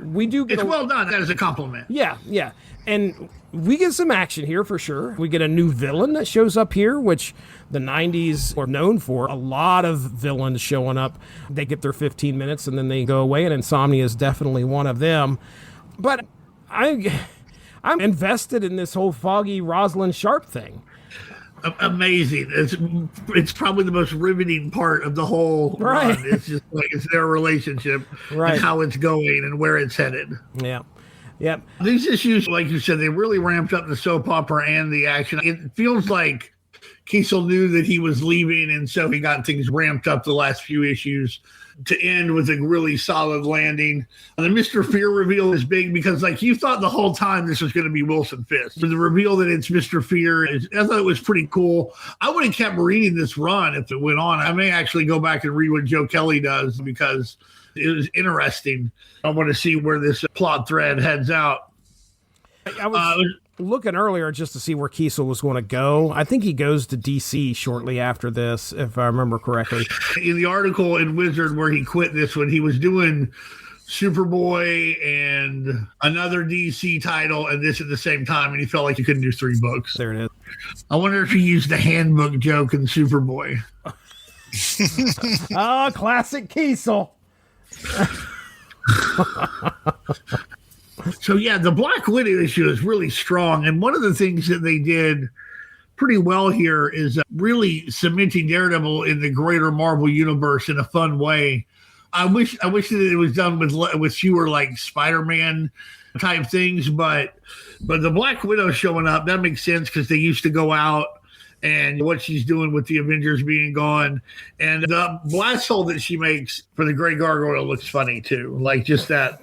we do get well done. That is a compliment. Yeah. And we get some action here for sure. We get a new villain that shows up here, which the 90s were known for. A lot of villains showing up. They get their 15 minutes and then they go away, and Insomnia is definitely one of them. But I'm invested in this whole Foggy Rosalind Sharpe thing. Amazing. It's probably the most riveting part of the whole run. It's just like it's their relationship and how it's going and where it's headed. Yeah. Yep. These issues, like you said, they really ramped up the soap opera and the action. It feels like Kesel knew that he was leaving, and so he got things ramped up the last few issues to end with a really solid landing. The Mr. Fear reveal is big because, like, you thought the whole time this was going to be Wilson Fisk. But the reveal that it's Mr. Fear, I thought it was pretty cool. I would have kept reading this run if it went on. I may actually go back and read what Joe Kelly does because it was interesting. I want to see where this plot thread heads out. I was looking earlier just to see where Kesel was going to go. I think he goes to DC shortly after this, if I remember correctly. In the article in Wizard where he quit this one, he was doing Superboy and another DC title and this at the same time, and he felt like he couldn't do 3 books. There it is. I wonder if he used the handbook joke in Superboy. Classic Kesel. So, yeah, the Black Widow issue is really strong. And one of the things that they did pretty well here is really cementing Daredevil in the greater Marvel universe in a fun way. I wish that it was done with fewer, like, Spider-Man type things. But the Black Widow showing up, that makes sense because they used to go out and what she's doing with the Avengers being gone. And the blast hole that she makes for the Grey Gargoyle looks funny, too. Like, just that...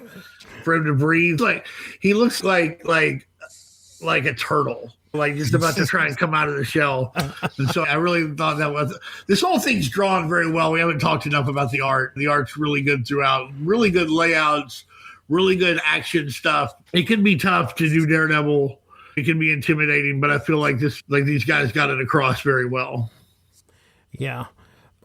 for him to breathe, like he looks like a turtle, like just about to try and come out of the shell. And so I really thought that was this whole thing's drawn very well. We haven't talked enough about the art. The art's really good throughout, really good layouts, really good action stuff. It can be tough to do Daredevil. It can be intimidating, but I feel like these guys got it across very well. Yeah,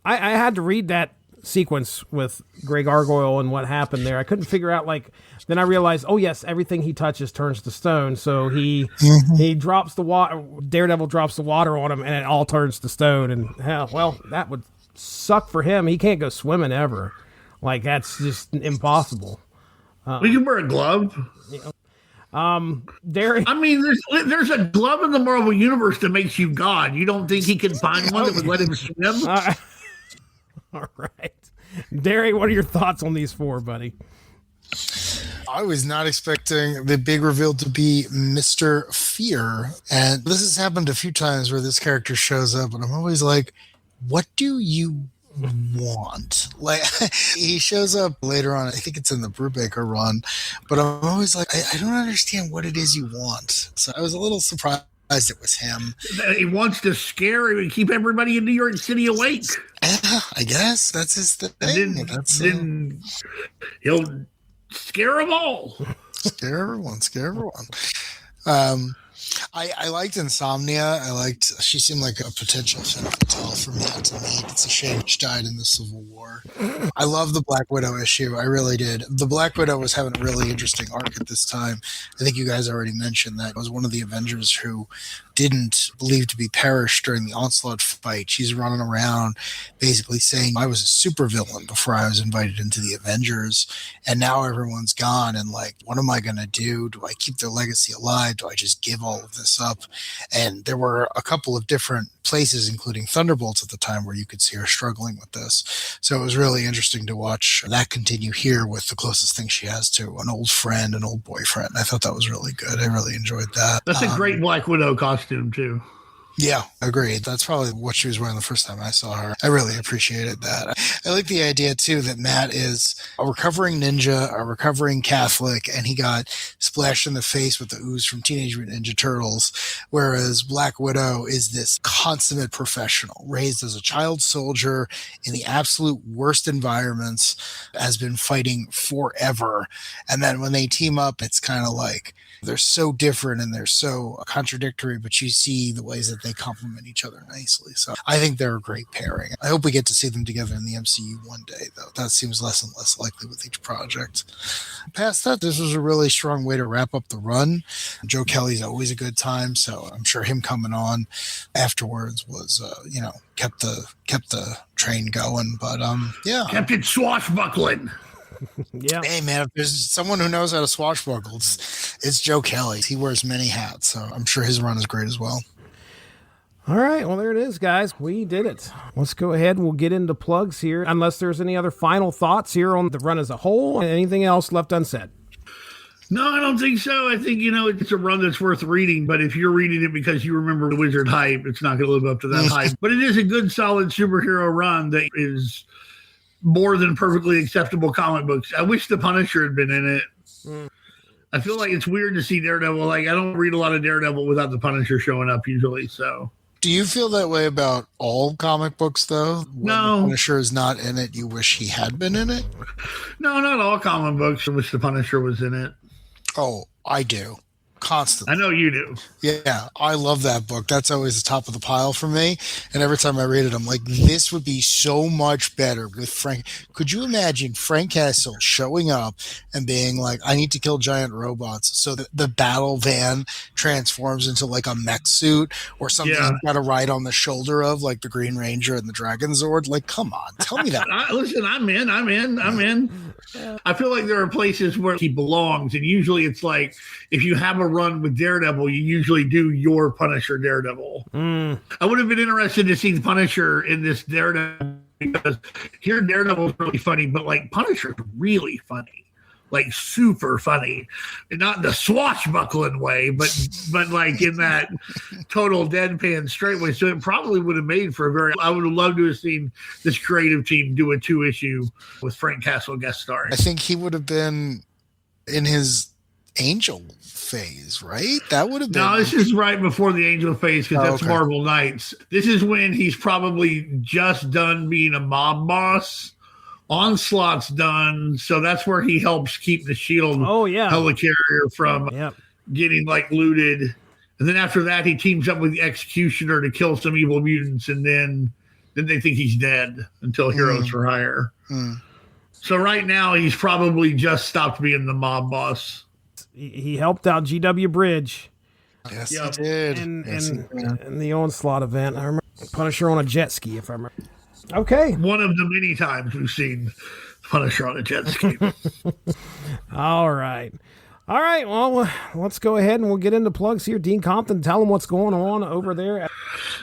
I had to read that sequence with Grey Gargoyle and what happened there. I couldn't figure out, like, then I realized, oh yes, everything he touches turns to stone. So he drops the water, Daredevil drops the water on him and it all turns to stone. And hell, well, that would suck for him. He can't go swimming ever. Like, that's just impossible. We can wear a glove. Darry. I mean, there's a glove in the Marvel universe that makes you God. You don't think he can find one that would let him swim? All right. Darry, what are your thoughts on these 4, buddy? I was not expecting the big reveal to be Mr. Fear. And this has happened a few times where this character shows up and I'm always like, what do you want? Like, he shows up later on, I think it's in the Brubaker run, but I'm always like, I don't understand what it is you want. So I was a little surprised It was him. He wants to scare and keep everybody in New York City awake. I guess that's his thing. Then he'll scare them all. Scare everyone. I liked Insomnia. She seemed like a potential femme fatale for Matt to meet. It's a shame she died in the Civil War. I love the Black Widow issue. I really did. The Black Widow was having a really interesting arc at this time. I think you guys already mentioned that. It was one of the Avengers who didn't believe to be perished during the Onslaught fight. She's running around basically saying, I was a supervillain before I was invited into the Avengers, and now everyone's gone, and like, what am I going to do? Do I keep their legacy alive? Do I just give all of this up? And there were a couple of different places, including Thunderbolts at the time, where you could see her struggling with this. So it was really interesting to watch that continue here with the closest thing she has to an old friend, an old boyfriend. I thought that was really good. I really enjoyed that. That's a great Black Widow costume too. Yeah, agreed. That's probably what she was wearing the first time I saw her. I really appreciated that. I like the idea, too, that Matt is a recovering ninja, a recovering Catholic, and he got splashed in the face with the ooze from Teenage Mutant Ninja Turtles, whereas Black Widow is this consummate professional, raised as a child soldier in the absolute worst environments, has been fighting forever. And then when they team up, it's kind of like they're so different and they're so contradictory, but you see the ways that they complement each other nicely. So I think they're a great pairing. I hope we get to see them together in the MCU one day, though. That seems less and less likely with each project. Past that, this was a really strong way to wrap up the run. Joe Kelly's always a good time, so I'm sure him coming on afterwards was, kept the train going. But yeah, kept it swashbuckling. Yeah. Hey, man, if there's someone who knows how to swashbuckle, it's Joe Kelly. He wears many hats, so I'm sure his run is great as well. All right, well, there it is, guys. We did it. Let's go ahead and we'll get into plugs here, unless there's any other final thoughts here on the run as a whole, and anything else left unsaid. No, I don't think so. I think, it's a run that's worth reading, but if you're reading it because you remember the Wizard hype, it's not going to live up to that hype. But it is a good, solid superhero run that is more than perfectly acceptable comic books. I wish the Punisher had been in it. I feel like it's weird to see Daredevil. Like, I don't read a lot of Daredevil without the Punisher showing up usually, so. Do you feel that way about all comic books, though? When no. the Punisher is not in it, you wish he had been in it? No, not all comic books. I wish the Punisher was in it. Oh, I do. Constantly. I know you do. Yeah, I love that book. That's always the top of the pile for me. And every time I read it, I'm like, this would be so much better with Frank. Could you imagine Frank Kesel showing up and being like, I need to kill giant robots, so that the battle van transforms into like a mech suit or something you've got to ride on the shoulder of, like the Green Ranger and the Dragon Zord? Like, come on, tell me that. Listen, I'm in. I feel like there are places where he belongs, and usually it's like, if you have a run with Daredevil, you usually do your Punisher Daredevil. I would have been interested to see the Punisher in this Daredevil, because here Daredevil's really funny, but like Punisher's really funny, like super funny, and not in the swashbuckling way, but like in that total deadpan straight way. So it probably would have made for I would have loved to have seen this creative team do a 2-issue with Frank Kesel guest starring. I think he would have been in his Angel phase, right? That would have been. No, this is right before the Angel phase, because that's okay. Marvel Knights. This is when he's probably just done being a mob boss. Onslaught's done, so that's where he helps keep the Shield helicarrier from getting like looted. And then after that, he teams up with the Executioner to kill some evil mutants, and then they think he's dead until Heroes for Hire. So right now, he's probably just stopped being the mob boss. He helped out GW Bridge. Yes, he did. And the Onslaught event. I remember Punisher on a jet ski, if I remember. Okay. One of the many times we've seen Punisher on a jet ski. All right. Well, let's go ahead and we'll get into plugs here. Dean Compton, tell them what's going on over there.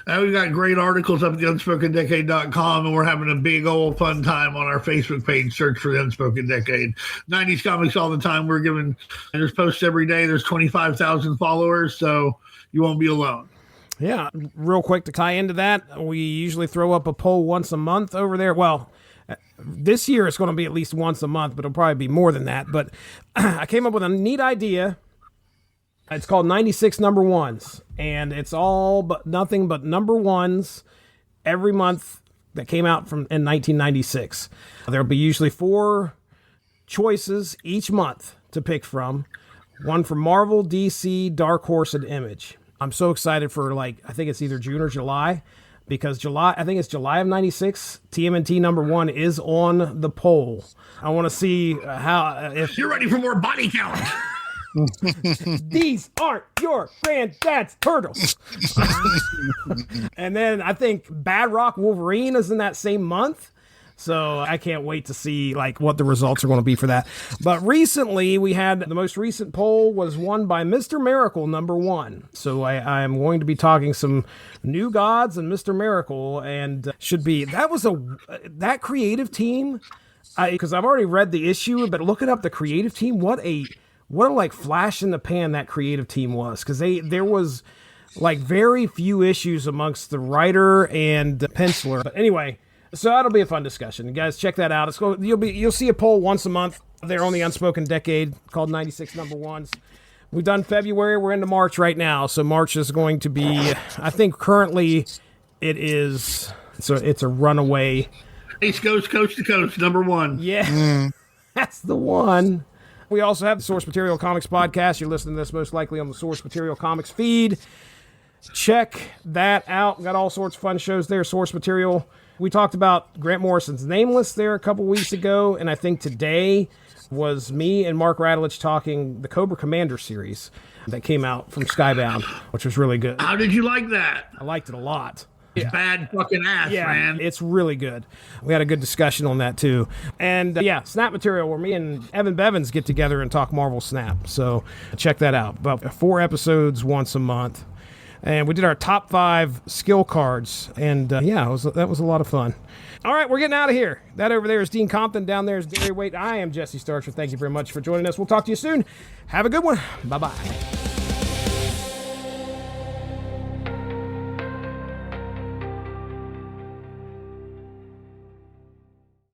We've got great articles up at the UnspokenDecade.com, and we're having a big old fun time on our Facebook page. Search for the Unspoken Decade. 90s comics all the time. There's posts every day. There's 25,000 followers, so you won't be alone. Yeah, real quick to tie into that, we usually throw up a poll once a month over there. Well, this year it's going to be at least once a month, but it'll probably be more than that. But I came up with a neat idea It's called 96 number ones, and it's all but nothing but number ones every month that came out in 1996. There'll be usually 4 choices each month to pick from. One from Marvel, DC, Dark Horse, and Image. I'm so excited for I think it's either June or July, because I think it's July of 96. TMNT number 1 is on the poll. I want to see if you're ready for more body count. These aren't your granddad's turtles. And then I think Bad Rock Wolverine is in that same month. So I can't wait to see what the results are going to be for that. But recently we had the most recent poll was won by Mr. Miracle number 1. So I am going to be talking some New Gods and Mr. Miracle, and that creative team. Because I've already read the issue, but looking up the creative team, what a flash in the pan that creative team was, because there was very few issues amongst the writer and the penciler. But anyway, so that'll be a fun discussion. You guys check that out. You'll see a poll once a month there on the Unspoken Decade called 96 number ones. We've done February. We're into March right now. So March is going to be, I think currently it's a runaway. East Coast, coast to coast, number 1. Yeah, That's the one. We also have the Source Material Comics podcast. You're listening to this most likely on the Source Material Comics feed. Check that out. Got all sorts of fun shows there, Source Material. We talked about Grant Morrison's Nameless there a couple weeks ago, and I think today was me and Mark Radulich talking the Cobra Commander series that came out from Skybound, which was really good. How did you like that? I liked it a lot. It's bad fucking ass, man. It's really good. We had a good discussion on that, too. And, Snap Material, where me and Evan Bevins get together and talk Marvel Snap. So check that out. About 4 episodes once a month. And we did our top 5 skill cards. And, that was a lot of fun. All right, we're getting out of here. That over there is Dean Compton. Down there is Darry Waite. I am Jesse Starcher. Thank you very much for joining us. We'll talk to you soon. Have a good one. Bye-bye.